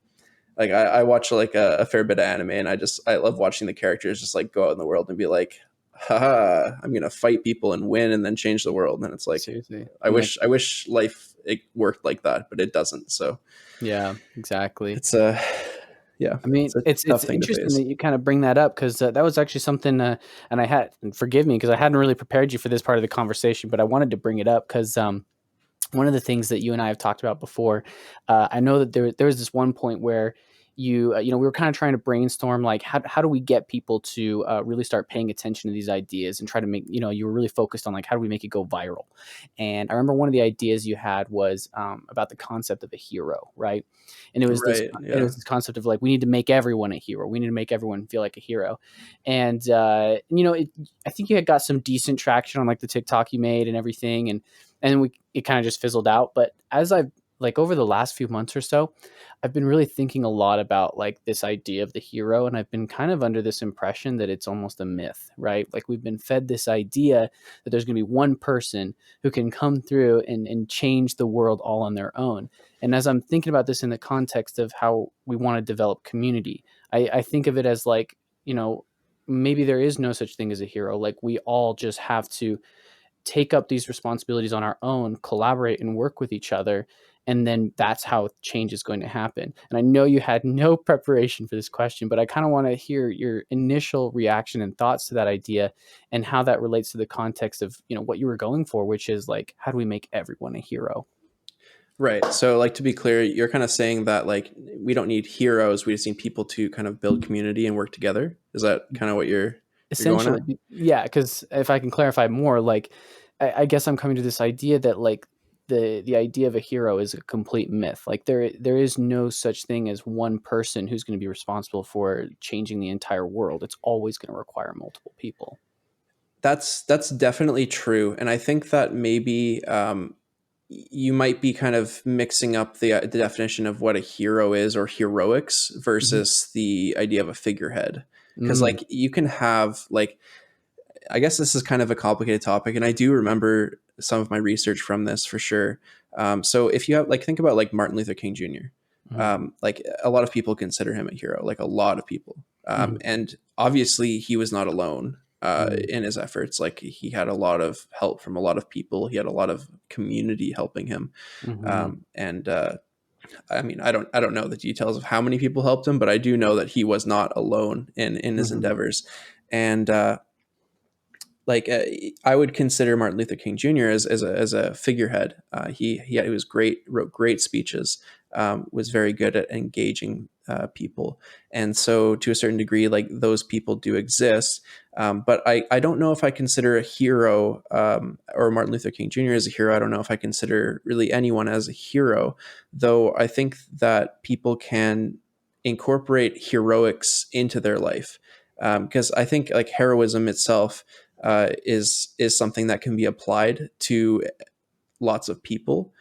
I watch like a fair bit of anime, and I love watching the characters just like go out in the world and be like, haha, I'm gonna fight people and win and then change the world. And it's like, seriously. I I'm like, wish I wish life it worked like that, but it doesn't. So yeah, exactly. it's yeah, I mean, it's a it's tough thing to interesting face. that you kind of bring that up because that was actually something, and forgive me because I hadn't really prepared you for this part of the conversation, but I wanted to bring it up because one of the things that you and I have talked about before, I know that there was this one point where we were kind of trying to brainstorm like how do we get people to really start paying attention to these ideas and try to make, you were really focused on like how do we make it go viral. And I remember one of the ideas you had was about the concept of a hero, right? And Right. it Yeah. was this concept of like we need to make everyone a hero. We need to make everyone feel like a hero. And I think you had got some decent traction on like the TikTok you made and everything, and it kind of just fizzled out. But as I've like over the last few months or so, I've been really thinking a lot about like this idea of the hero, and I've been kind of under this impression that it's almost a myth, right? Like we've been fed this idea that there's going to be one person who can come through and change the world all on their own. And as I'm thinking about this in the context of how we want to develop community, I think of it as like, maybe there is no such thing as a hero. Like we all just have to take up these responsibilities on our own, collaborate and work with each other. And then that's how change is going to happen. And I know you had no preparation for this question, but I kind of want to hear your initial reaction and thoughts to that idea and how that relates to the context of, what you were going for, which is like, how do we make everyone a hero? Right. So like, to be clear, you're kind of saying that like we don't need heroes, we just need people to kind of build community and work together. Is that kind of what you're going at? Essentially, yeah, because if I can clarify more, like I guess I'm coming to this idea that like the idea of a hero is a complete myth. Like there is no such thing as one person who's going to be responsible for changing the entire world. It's always going to require multiple people. That's definitely true, and I think that maybe you might be kind of mixing up the definition of what a hero is, or heroics, Mhm. versus the idea of a figurehead. Because Mm, like you can have like, I guess this is kind of a complicated topic, and I do remember some of my research from this for sure. So if you have like, think about like Martin Luther King Jr. mhm, Like a lot of people consider him a hero, like a lot of people, mhm, and obviously he was not alone mhm, in his efforts. Like he had a lot of help from a lot of people. He had a lot of community helping him, mhm, and I mean, I don't know the details of how many people helped him, but I do know that he was not alone in his mhm, endeavors. And like I would consider Martin Luther King Jr. as a figurehead. He was great, wrote great speeches, was very good at engaging people, and so to a certain degree, like those people do exist. But I don't know if I consider a hero, or Martin Luther King Jr. as a hero. I don't know if I consider really anyone as a hero, though. I think that people can incorporate heroics into their life, because I think like heroism itself is something that can be applied to lots of people,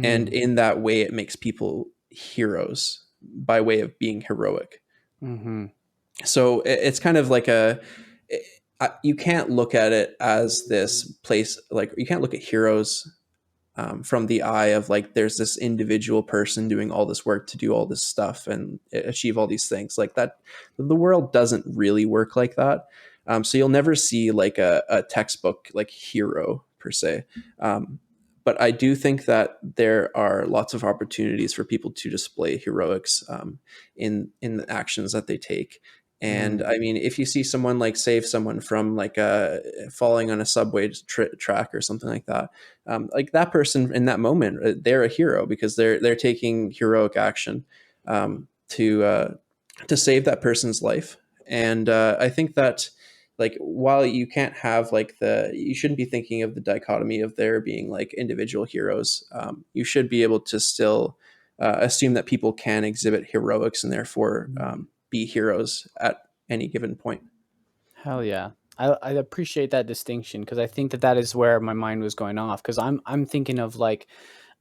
and mhm, in that way, it makes people heroes by way of being heroic. mhm, So it's kind of like you can't look at it as this place, like you can't look at heroes from the eye of like there's this individual person doing all this work to do all this stuff and achieve all these things like that. The world doesn't really work like that. So you'll never see like a textbook like hero per se. But I do think that there are lots of opportunities for people to display heroics in the actions that they take. And I mean, if you see someone like save someone from like falling on a subway track or something like that, like that person in that moment, they're a hero because they're taking heroic action to save that person's life. And I think that like while you can't have like you shouldn't be thinking of the dichotomy of there being like individual heroes. You should be able to still assume that people can exhibit heroics and therefore be heroes at any given point. Hell yeah. I appreciate that distinction because I think that that is where my mind was going off, because I'm thinking of like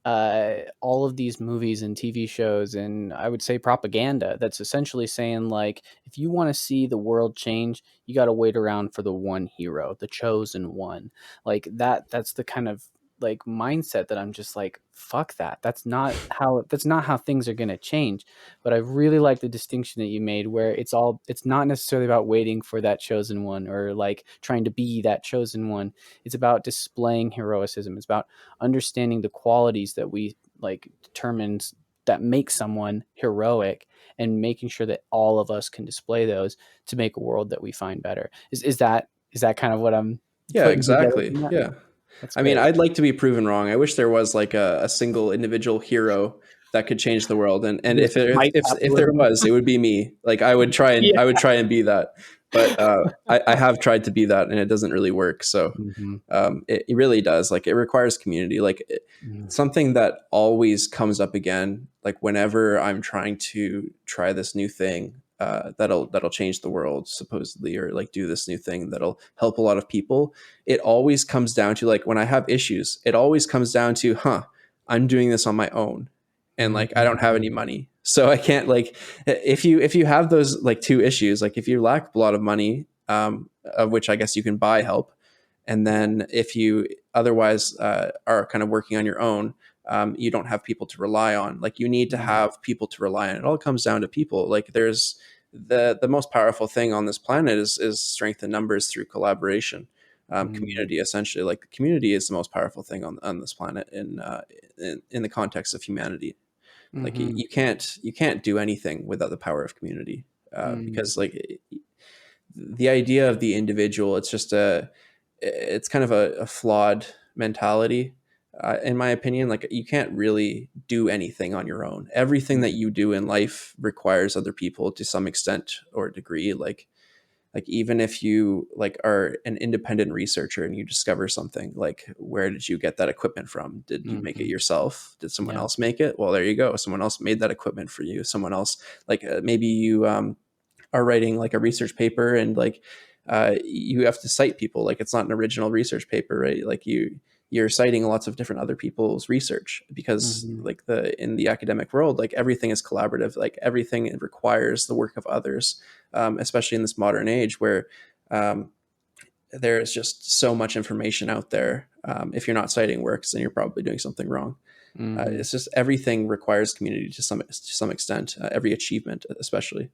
all of these movies and TV shows and I would say propaganda that's essentially saying like if you want to see the world change, you got to wait around for the one hero, the chosen one. Like that's the kind of like mindset that I'm just like fuck that. That's not how things are going to change. But I really like the distinction that you made where it's not necessarily about waiting for that chosen one or like trying to be that chosen one. It's about displaying heroicism. It's about understanding the qualities that we like determines that make someone heroic and making sure that all of us can display those to make a world that we find better. Is that kind of what I'm Yeah, putting together exactly. from that? Yeah. That's I mean, great. I'd like to be proven wrong. I wish there was like a single individual hero that could change the world. And Just fight if there capitalism. was, it would be me. Like Yeah. I would try and be that. But I have tried to be that and it doesn't really work. So Mm-hmm. it really does. Like it requires community. Mm-hmm. Something that always comes up again, like whenever I'm trying to try this new thing that'll change the world supposedly, or like do this new thing that'll help a lot of people, it always comes down to like when I have issues, it always comes down to, I'm doing this on my own and like I don't have any money. So I can't like if you have those like two issues, like if you lack a lot of money, of which I guess you can buy help, and then if you otherwise are kind of working on your own, you don't have people to rely on. Like you need to have people to rely on. It all comes down to people. Like there's the most powerful thing on this planet is strength in numbers through collaboration. Mm-hmm. Community, essentially, like the community is the most powerful thing on this planet in the context of humanity. Like Mm-hmm. you can't do anything without the power of community, Mm-hmm. because like the idea of the individual, it's kind of a flawed mentality, in my opinion. Like you can't really do anything on your own. Everything that you do in life requires other people to some extent or degree. Like even if you like are an independent researcher and you discover something, like where did you get that equipment from? Did you make it Mm-hmm. yourself? Did someone Yeah. else make it? Well, there you go, someone else made that equipment for you. Someone else, like maybe you are writing like a research paper, and like you have to cite people. Like it's not an original research paper, right? Like you're citing lots of different other people's research, because Mm-hmm. like the in the academic world, like everything is collaborative. Like everything, it requires the work of others, especially in this modern age where um, there is just so much information out there. If you're not citing works, then you're probably doing something wrong. Mm-hmm. It's just everything requires community to some extent. Every achievement, especially.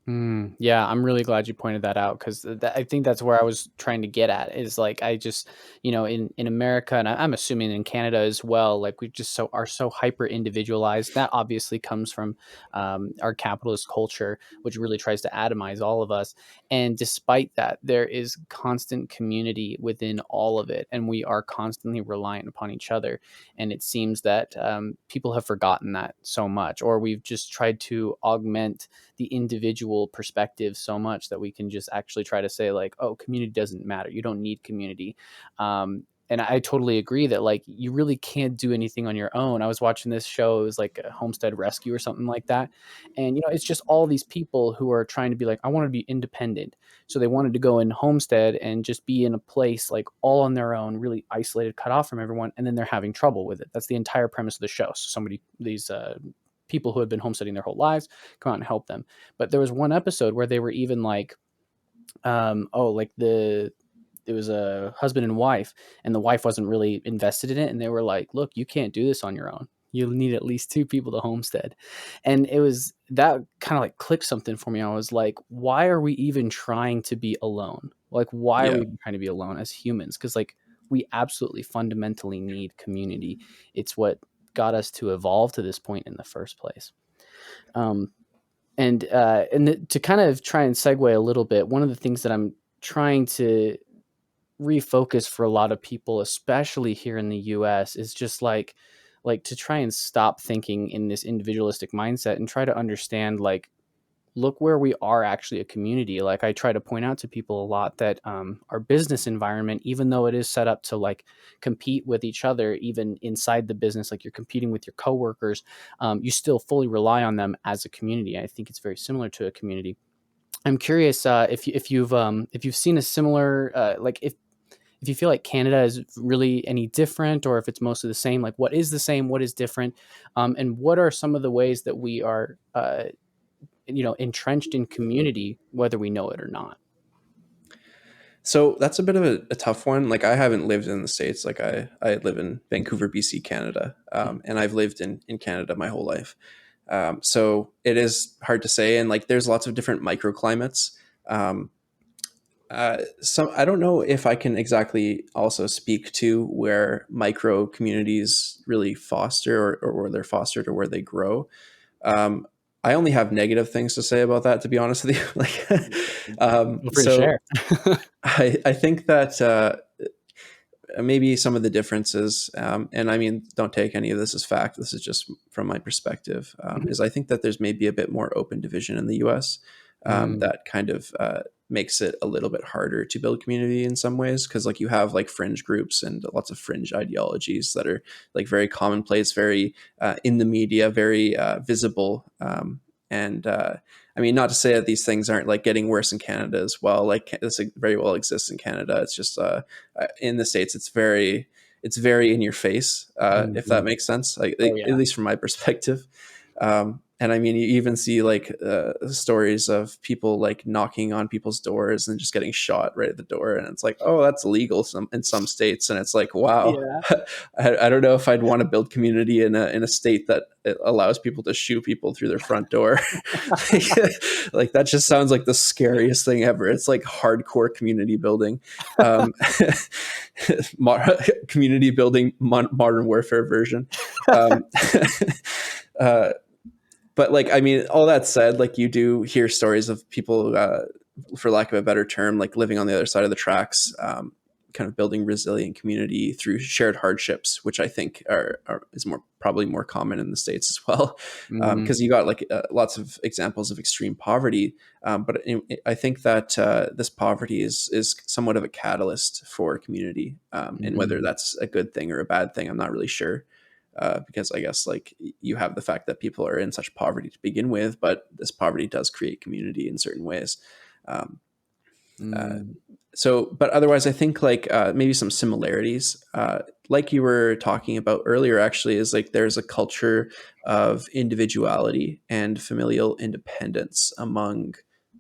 Yeah, I'm really glad you pointed that out because I think that's where I was trying to get at is like I just in America and I'm assuming in Canada as well, like we just are so hyper individualized. That obviously comes from our capitalist culture, which really tries to atomize all of us. And despite that, there is constant community within all of it, and we are constantly reliant upon each other. And it seems that people have forgotten that so much, or we've just tried to augment the individual perspective so much that we can just actually try to say like, oh, community doesn't matter, you don't need community. And I totally agree that like you really can't do anything on your own. I was watching this show, it was like a homestead rescue or something like that, and it's just all these people who are trying to be like, I want to be independent. So they wanted to go in homestead and just be in a place like all on their own, really isolated, cut off from everyone, and then they're having trouble with it. That's the entire premise of the show. So these people who had been homesteading their whole lives come out and help them. But there was one episode where they were even like, like it was a husband and wife, and the wife wasn't really invested in it, and they were like, look, you can't do this on your own. You'll need at least two people to homestead. And it was that kind of like clicked something for me. I was like, why are we even trying to be alone? Like, why are Yeah. we trying to be alone as humans? Because like we absolutely fundamentally need community. It's what got us to evolve to this point in the first place. Um, To kind of try and segue a little bit, one of the things that I'm trying to refocus for a lot of people, especially here in the US, is just like to try and stop thinking in this individualistic mindset and try to understand, like, look where we are actually a community. Like, I try to point out to people a lot that our business environment, even though it is set up to like compete with each other, even inside the business, like you're competing with your coworkers, you still fully rely on them as a community. I think it's very similar to a community. I'm curious if you've seen a similar like if you feel like Canada is really any different, or if it's mostly the same. Like, what is the same, what is different, and what are some of the ways that we are entrenched in community, whether we know it or not. So that's a bit of a tough one. Like, I haven't lived in the States. Like, I live in Vancouver, BC, Canada. And I've lived in Canada my whole life. So it is hard to say. And like, there's lots of different microclimates. Um, so I don't know if I can exactly also speak to where micro communities really foster, or where they're fostered, or where they grow. Um, I only have negative things to say about that, to be honest with you. Like, Feel free to so share. I think that maybe some of the differences, and I mean, don't take any of this as fact. This is just from my perspective. Is I think that there's maybe a bit more open division in the U.S. Mm, That kind of makes it a little bit harder to build community in some ways, because like you have like fringe groups and lots of fringe ideologies that are like very commonplace, very in the media, very visible, and I mean, not to say that these things aren't like getting worse in Canada as well. Like, this very well exists in Canada. It's just in the States, it's very in your face, if that mhm. makes sense. Oh At yeah. least from my perspective. And I mean, you even see like stories of people like knocking on people's doors and just getting shot right at the door, and it's like, oh, that's illegal in some states, and it's like, wow, Yeah. I don't know if I'd want to build community in a state that it allows people to shoot people through their front door. Like, that just sounds like the scariest thing ever. It's like hardcore community building, um, community building, modern warfare version. Um, uh, but like, I mean, all that said, like, you do hear stories of people, for lack of a better term, like living on the other side of the tracks, kind of building resilient community through shared hardships, which I think is probably more common in the States as well, Mm, because you got like lots of examples of extreme poverty. I think that this poverty is somewhat of a catalyst for community, and whether mm, that's a good thing or a bad thing, I'm not really sure. Because I guess like you have the fact that people are in such poverty to begin with, but this poverty does create community in certain ways. Um, uh, mm, but otherwise, I think like maybe some similarities, like you were talking about earlier, actually, is like there's a culture of individuality and familial independence among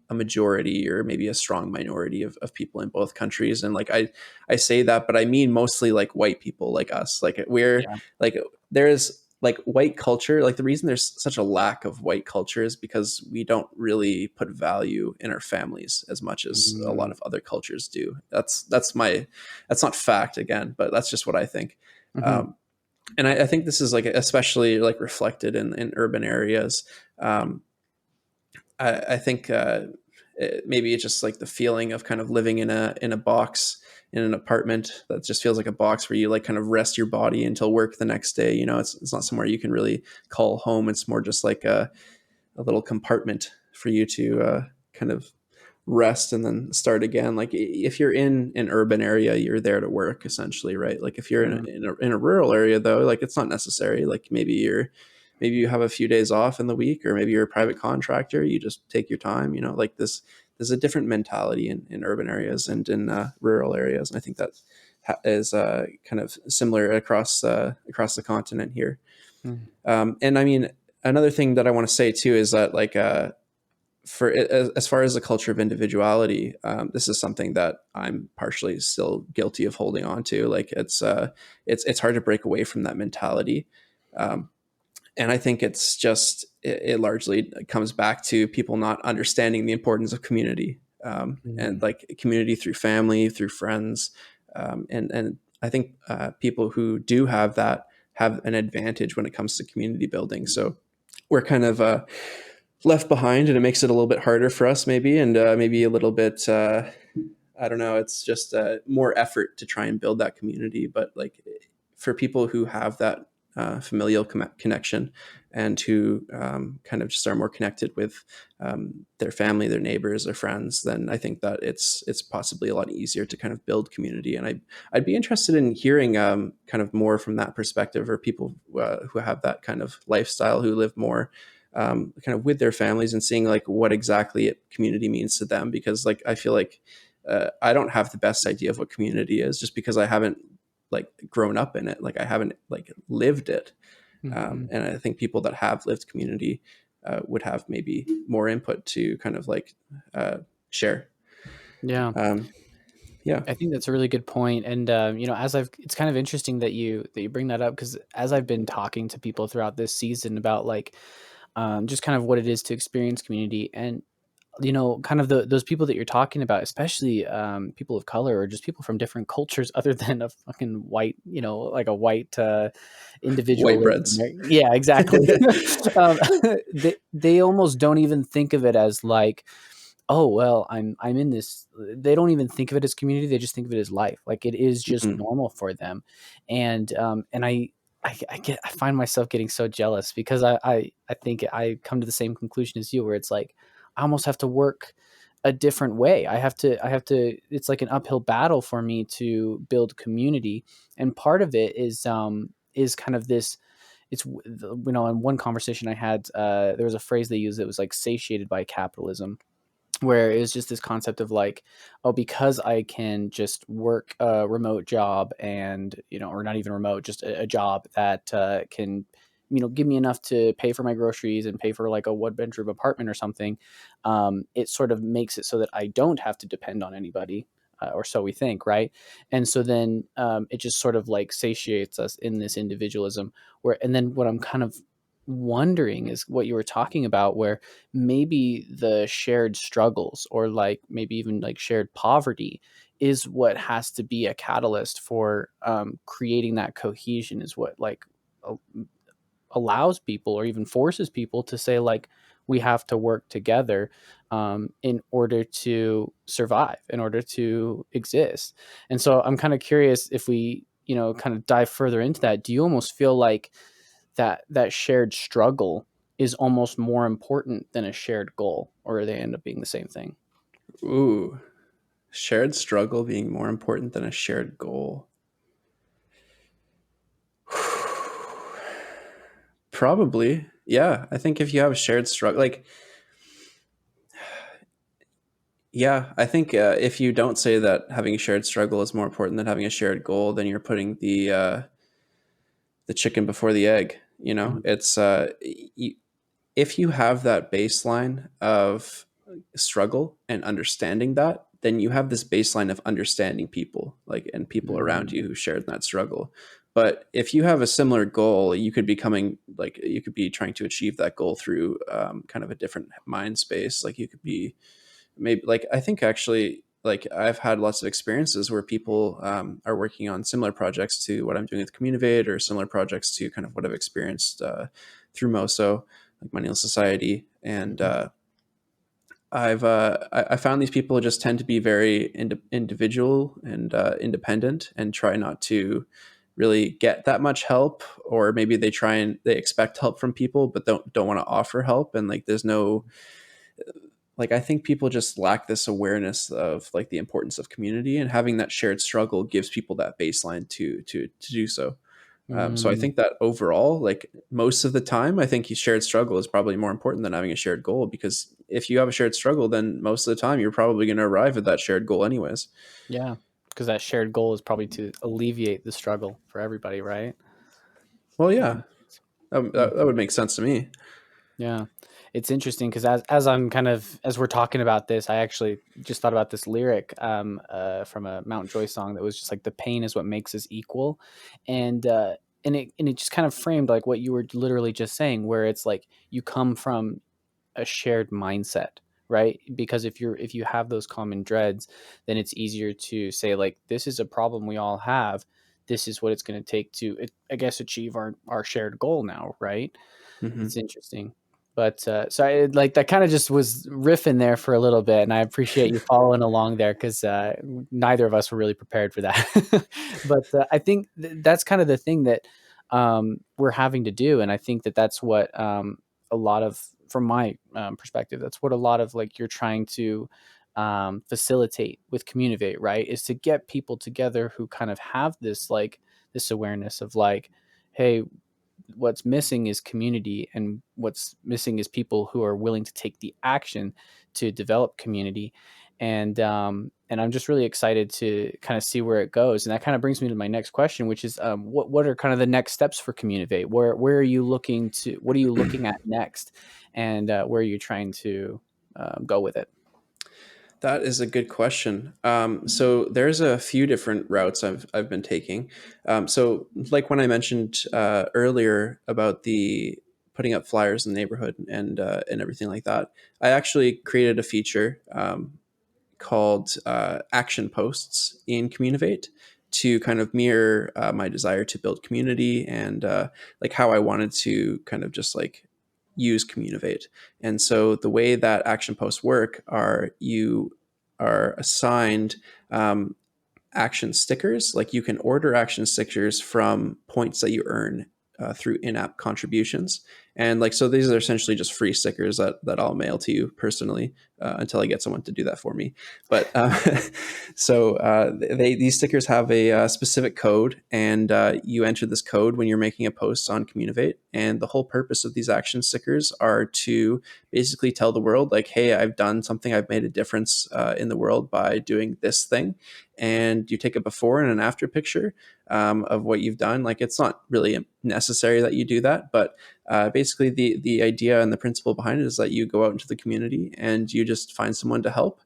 a majority, or maybe a strong minority of people in both countries. And like, I say that, but I mean mostly like white people like us. Like, we're yeah. like, there's like white culture. Like, the reason there's such a lack of white culture is because we don't really put value in our families as much as a lot Mm, of other cultures do. That's not fact, again, but that's just what I think. mhm, um, and I think this is like especially like reflected in urban areas. um, I think maybe it's just like the feeling of kind of living in a box, in an apartment that just feels like a box where you like kind of rest your body until work the next day. It's not somewhere you can really call home. It's more just like a little compartment for you to kind of rest and then start again. Like, if you're in an urban area, you're there to work, essentially, right? Like, if you're in mm, a rural area, though, like, it's not necessary. Like, maybe you have a few days off in the week, or maybe you're a private contractor, you just take your time. Like, there's a different mentality in urban areas and in rural areas, and I think that is kind of similar across the continent here. mm, And I mean, another thing that I want to say too is that, like, for as far as the culture of individuality, this is something that I'm partially still guilty of holding on to. Like, it's hard to break away from that mentality. Um, and I think it's just it largely comes back to people not understanding the importance of community, and mm, like community through family, through friends, and I think people who do have that have an advantage when it comes to community building. So we're kind of left behind, and it makes it a little bit harder for us maybe, and maybe a little bit I don't know, it's just more effort to try and build that community. But like for people who have that familial connection, and who kind of just are more connected with their family, their neighbors, their friends, then I think that it's possibly a lot easier to kind of build community. And I'd be interested in hearing kind of more from that perspective, or people who have that kind of lifestyle, who live more kind of with their families, and seeing like what exactly community means to them. Because like I feel like I don't have the best idea of what community is, just because I haven't like grown up in it. Like I haven't like lived it. Mm-hmm. And I think people that have lived community would have maybe more input to kind of like share. Yeah. Yeah. I think that's a really good point. And, it's kind of interesting that you bring that up, because as I've been talking to people throughout this season about like, just kind of what it is to experience community, and kind of those people that you're talking about, especially people of color, or just people from different cultures other than a fucking white, like a white individual White living breads. there. Yeah, exactly. um, they almost don't even think of it as like, oh well, I'm in this. They don't even think of it as community. They just think of it as life. Like it is just Mhm. normal for them. And I find myself getting so jealous, because I think I come to the same conclusion as you, where it's like I almost have to work a different way. I have to it's like an uphill battle for me to build community. And part of it is kind of this, it's, in one conversation I had, there was a phrase they used that was like satiated by capitalism, where it was just this concept of like, oh, because I can just work a remote job, and or not even remote, just a job that can give me enough to pay for my groceries and pay for like a 1 bedroom apartment or something. It sort of makes it so that I don't have to depend on anybody, or so we think, right? And so then it just sort of like satiates us in this individualism, where, and then what I'm kind of wondering is what you were talking about, where maybe the shared struggles, or like maybe even like shared poverty, is what has to be a catalyst for creating that cohesion, is what like a- allows people, or even forces people to say like, we have to work together in order to survive, in order to exist. And so I'm kind of curious, if we kind of dive further into that, do you almost feel like that shared struggle is almost more important than a shared goal, or they end up being the same thing? Ooh, shared struggle being more important than a shared goal. Probably. Yeah. I think if you have a shared struggle, like, yeah, I think if you don't say that having a shared struggle is more important than having a shared goal, then you're putting the chicken before the egg. You know, Mhm. it's if you have that baseline of struggle and understanding that, then you have this baseline of understanding people, like, and people around Mm, you who shared that struggle. But if you have a similar goal, you could be coming, like, you could be trying to achieve that goal through kind of a different mind space. Like, you could be maybe, like, I think actually, like, I've had lots of experiences where people are working on similar projects to what I'm doing with Communiivate, or similar projects to kind of what I've experienced through MOSO, like Money Society. And mhm. I found these people just tend to be very individual and independent, and try not to really get that much help, or maybe they expect help from people but don't want to offer help. And like there's no, like, I think people just lack this awareness of like the importance of community, and having that shared struggle gives people that baseline to do so. So I Mm, think that overall, like most of the time, I think shared struggle is probably more important than having a shared goal, because if you have a shared struggle, then most of the time you're probably going to arrive at that shared goal anyways. yeah, because that shared goal is probably to alleviate the struggle for everybody, right? Well, That yeah, makes sense. that would make sense to me. Yeah. It's interesting, because as I'm kind of, as we're talking about this, I actually just thought about this lyric from a Mount Joy song that was just like, the pain is what makes us equal. And it just kind of framed like what you were literally just saying, where it's like you come from a shared mindset, right? Because if you have those common dreads, then it's easier to say like, this is a problem we all have. This is what it's going to take to, I guess, achieve our shared goal now, right? Hmm. It's interesting. But so like that kind of just was riffing there for a little bit, and I appreciate you following along there because neither of us were really prepared for that. But I think that's kind of the thing that we're having to do, and I think that that's what a lot of, from my perspective, that's what a lot of like you're trying to facilitate with Communiivate, right? Is to get people together who kind of have this like this awareness of like, hey, what's missing is community, and what's missing is people who are willing to take the action to develop community. And I'm just really excited to kind of see where it goes. And that kind of brings me to my next question, which is what are kind of the next steps for Communiivate? Where are you looking to, what are you looking at next, and where are you trying to go with it? That is a good question. So there's a few different routes I've been taking. So like when I mentioned earlier about the putting up flyers in the neighborhood and everything like that, I actually created a feature called action posts in Communiivate to kind of mirror my desire to build community and like how I wanted to kind of just like use Communiivate. And so the way that action posts work are you are assigned action stickers. Like you can order action stickers from points that you earn through in-app contributions, and like so these are essentially just free stickers that I'll mail to you personally until I get someone to do that for me. But so these stickers have a specific code, and you enter this code when you're making a post on Communiivate. And the whole purpose of these action stickers are to basically tell the world, like, hey, I've done something, I've made a difference in the world by doing this thing. And you take a before and an after picture of what you've done. Like it's not really necessary that you do that, but basically the idea and the principle behind it is that you go out into the community and you just find someone to help.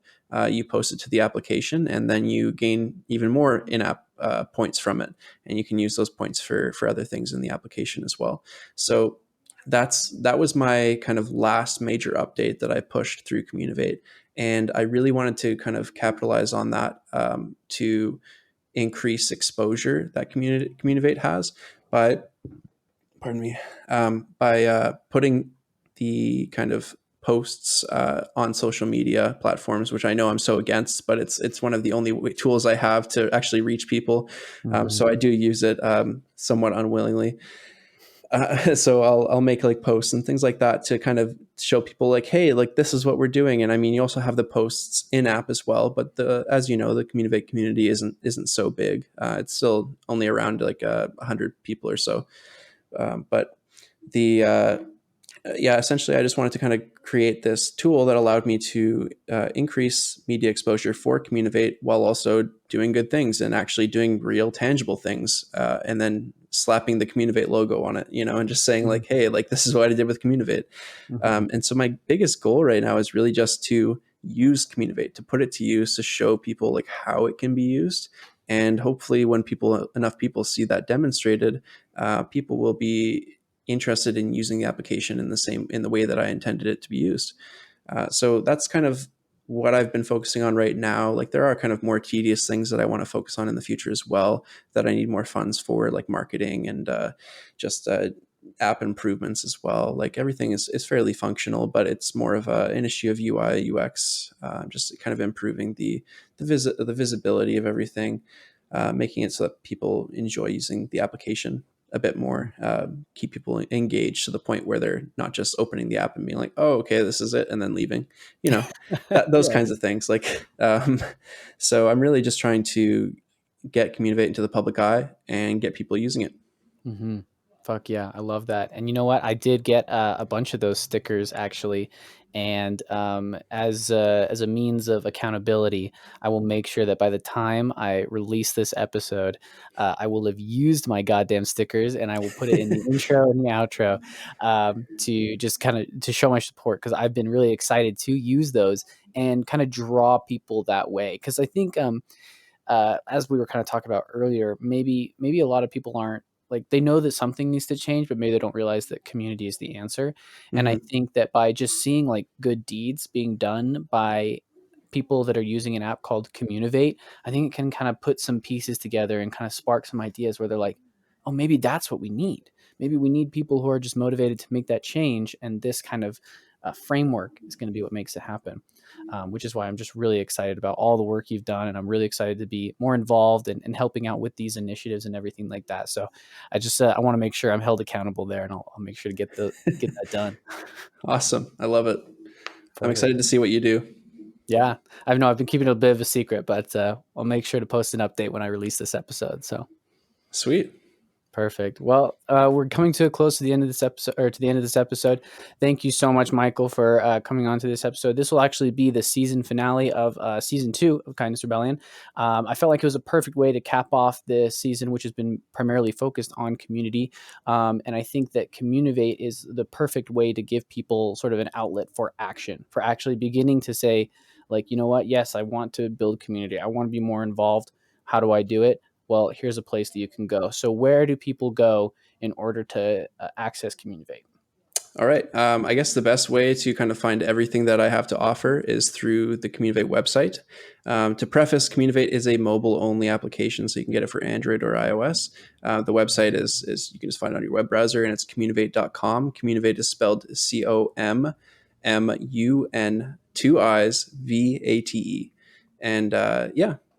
You post it to the application, and then you gain even more in-app points from it, and you can use those points for other things in the application as well. So that was my kind of last major update that I pushed through Communiivate, and I really wanted to kind of capitalize on that to increase exposure that Communiivate has by, pardon me, by putting the kind of posts on social media platforms, which I know I'm so against, but it's one of the only tools I have to actually reach people. Mm-hmm. So I do use it somewhat unwillingly. So I'll make like posts and things like that to kind of show people like, hey, like this is what we're doing. And I mean, you also have the posts in app as well, but as you know, the Communiivate community isn't so big. It's still only around like 100 people or so. But the yeah, essentially, I just wanted to kind of create this tool that allowed me to increase media exposure for Communiivate while also doing good things and actually doing real tangible things, and then slapping the Communiivate logo on it, and just saying like, hey, like this is what I did with Communiivate. Mm-hmm. And so my biggest goal right now is really just to use Communiivate, to put it to use, to show people like how it can be used. And hopefully when enough people see that demonstrated, people will be interested in using the application in the way that I intended it to be used. So that's kind of what I've been focusing on right now. Like there are kind of more tedious things that I want to focus on in the future as well, that I need more funds for, like marketing and just app improvements as well. Like everything is fairly functional, but it's more of an issue of UI UX, just kind of improving the visibility of everything, making it so that people enjoy using the application a bit more, keep people engaged to the point where they're not just opening the app and being like, oh, okay, this is it, and then leaving, those Yeah. kinds of things. Like, so I'm really just trying to get Communiivate into the public eye and get people using it. Mm-hmm. Fuck yeah, I love that. And you know what? I did get a bunch of those stickers actually, and as a means of accountability, I will make sure that by the time I release this episode, I will have used my goddamn stickers, and I will put it in the intro and the outro to just kind of to show my support, because I've been really excited to use those and kind of draw people that way. Because I think as we were kind of talking about earlier, maybe a lot of people aren't like, they know that something needs to change, but maybe they don't realize that community is the answer. And I Mm-hmm. think that by just seeing like good deeds being done by people that are using an app called Communiivate, I think it can kind of put some pieces together and kind of spark some ideas where they're like, oh, maybe that's what we need. maybe we need people who are just motivated to make that change. And this kind of framework is going to be what makes it happen. Which is why I'm just really excited about all the work you've done. And I'm really excited to be more involved and helping out with these initiatives and everything like that. So I just, I want to make sure I'm held accountable there, and I'll make sure to get that done. Awesome. I love it. Perfect. I'm excited to see what you do. Yeah. I've been keeping it a bit of a secret, but I'll make sure to post an update when I release this episode. So Sweet. Perfect. Well, we're coming to a close to the end of this episode, Thank you so much, Michael, for coming on to this episode. This will actually be the season finale of season 2 of Kindness Rebellion. I felt like it was a perfect way to cap off this season, which has been primarily focused on community. And I think that Communiivate is the perfect way to give people sort of an outlet for action, for actually beginning to say, like, you know what? Yes, I want to build community. I want to be more involved. How do I do it? Well, here's a place that you can go. So where do people go in order to access Communiivate? All right. I guess the best way to kind of find everything that I have to offer is through the Communiivate website. To preface, Communiivate is a mobile-only application, so you can get it for Android or iOS. The website is you can just find it on your web browser, and it's communiivate.com. Communiivate is spelled COMMUN, 2 I's, VATE. And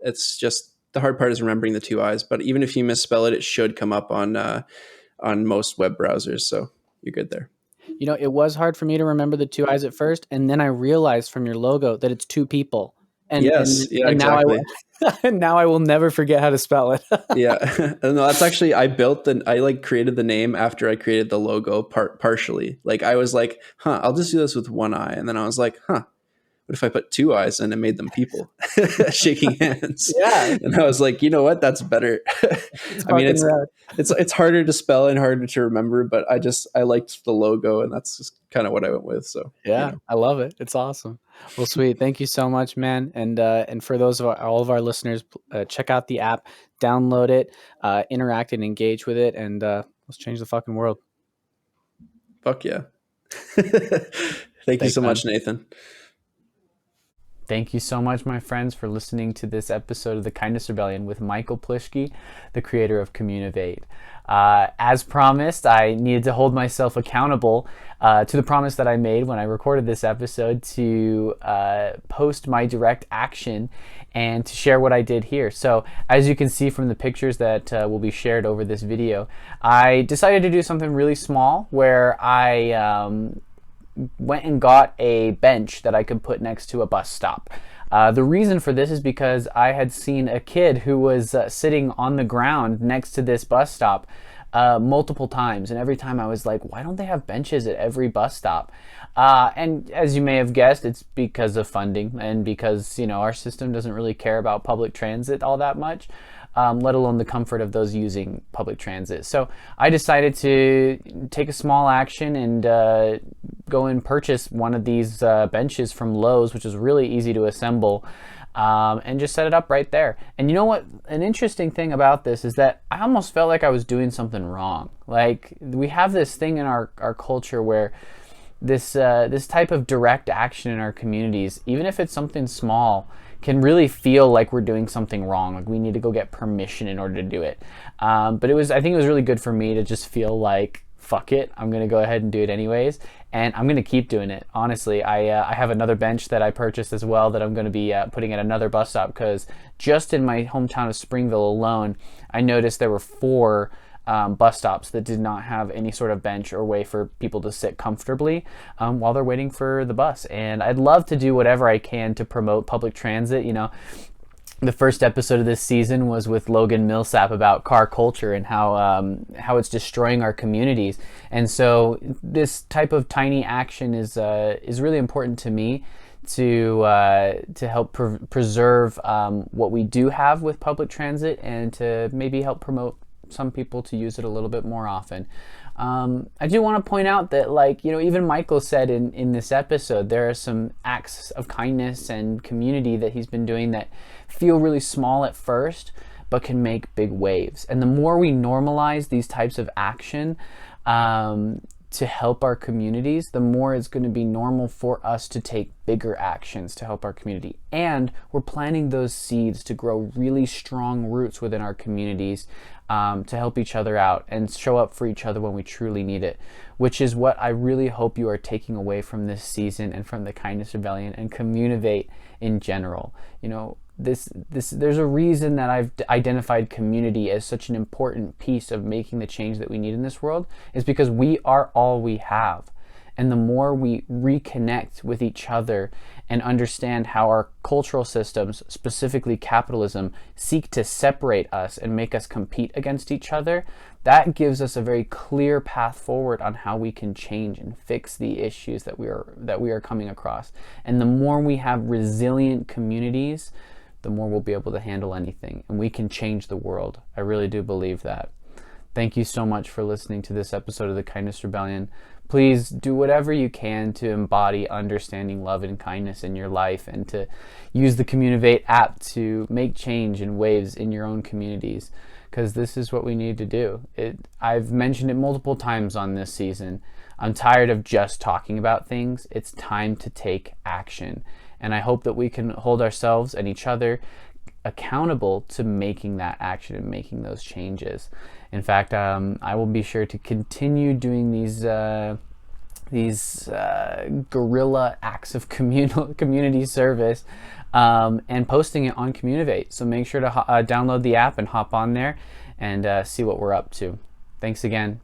it's just, the hard part is remembering the 2 I's, but even if you misspell it, it should come up on most web browsers. So you're good there. You know, it was hard for me to remember the 2 I's at first, and then I realized from your logo that it's 2 people. And exactly. Now I will never forget how to spell it. Yeah, no, that's actually, I created the name after I created the logo partially. Like I was like, I'll just do this with 1 eye, and then I was like, what if I put 2 I's and it made them people shaking hands? Yeah. And I was like, you know what? That's better. I mean, it's harder to spell and harder to remember, but I liked the logo, and that's just kind of what I went with. So yeah, I love it. It's awesome. Well, sweet. Thank you so much, man. And for those of all of our listeners, check out the app, download it, interact and engage with it, and let's change the fucking world. Fuck yeah. Thanks you so much, Nathan. Thank you so much, my friends, for listening to this episode of the Kindness Rebellion with Michael Plischke, the creator of Communiivate. As promised, I needed to hold myself accountable to the promise that I made when I recorded this episode to post my direct action and to share what I did here. So as you can see from the pictures that will be shared over this video, I decided to do something really small where I went and got a bench that I could put next to a bus stop. The reason for this is because I had seen a kid who was sitting on the ground next to this bus stop multiple times, and every time I was like, why don't they have benches at every bus stop? And as you may have guessed, it's because of funding, and because, you know, our system doesn't really care about public transit all that much. Let alone the comfort of those using public transit. So I decided to take a small action and go and purchase one of these benches from Lowe's, which is really easy to assemble, and just set it up right there. And you know what? An interesting thing about this is that I almost felt like I was doing something wrong. Like, we have this thing in our culture where this type of direct action in our communities, even if it's something small, can really feel like we're doing something wrong, like we need to go get permission in order to do it. But I think it was really good for me to just feel like, fuck it, I'm gonna go ahead and do it anyways, and I'm gonna keep doing it. Honestly, I have another bench that I purchased as well that I'm gonna be putting at another bus stop, because just in my hometown of Springville alone, I noticed there were 4 bus stops that did not have any sort of bench or way for people to sit comfortably while they're waiting for the bus. And I'd love to do whatever I can to promote public transit. You know, the first episode of this season was with Logan Millsap about car culture and how it's destroying our communities. And so this type of tiny action is really important to me to help preserve what we do have with public transit, and to maybe help promote some people to use it a little bit more often. I do want to point out that, like, you know, even Michael said in this episode, there are some acts of kindness and community that he's been doing that feel really small at first, but can make big waves. And the more we normalize these types of action, to help our communities, the more it's going to be normal for us to take bigger actions to help our community. And we're planting those seeds to grow really strong roots within our communities, to help each other out and show up for each other when we truly need it, which is what I really hope you are taking away from this season and from the Kindness Rebellion and Communiivate in general. You know, there's a reason that I've identified community as such an important piece of making the change that we need in this world, is because we are all we have. And the more we reconnect with each other and understand how our cultural systems, specifically capitalism, seek to separate us and make us compete against each other, that gives us a very clear path forward on how we can change and fix the issues that we are coming across. And the more we have resilient communities, the more we'll be able to handle anything, and we can change the world. I really do believe that. Thank you so much for listening to this episode of the Kindness Rebellion. Please do whatever you can to embody understanding, love, and kindness in your life, and to use the Communiivate app to make change in waves in your own communities, because this is what we need to do. I've mentioned it multiple times on this season. I'm tired of just talking about things. It's time to take action. And I hope that we can hold ourselves and each other accountable to making that action and making those changes. In fact, I will be sure to continue doing these guerrilla acts of community service, and posting it on Communiivate. So make sure to download the app and hop on there and see what we're up to. Thanks again.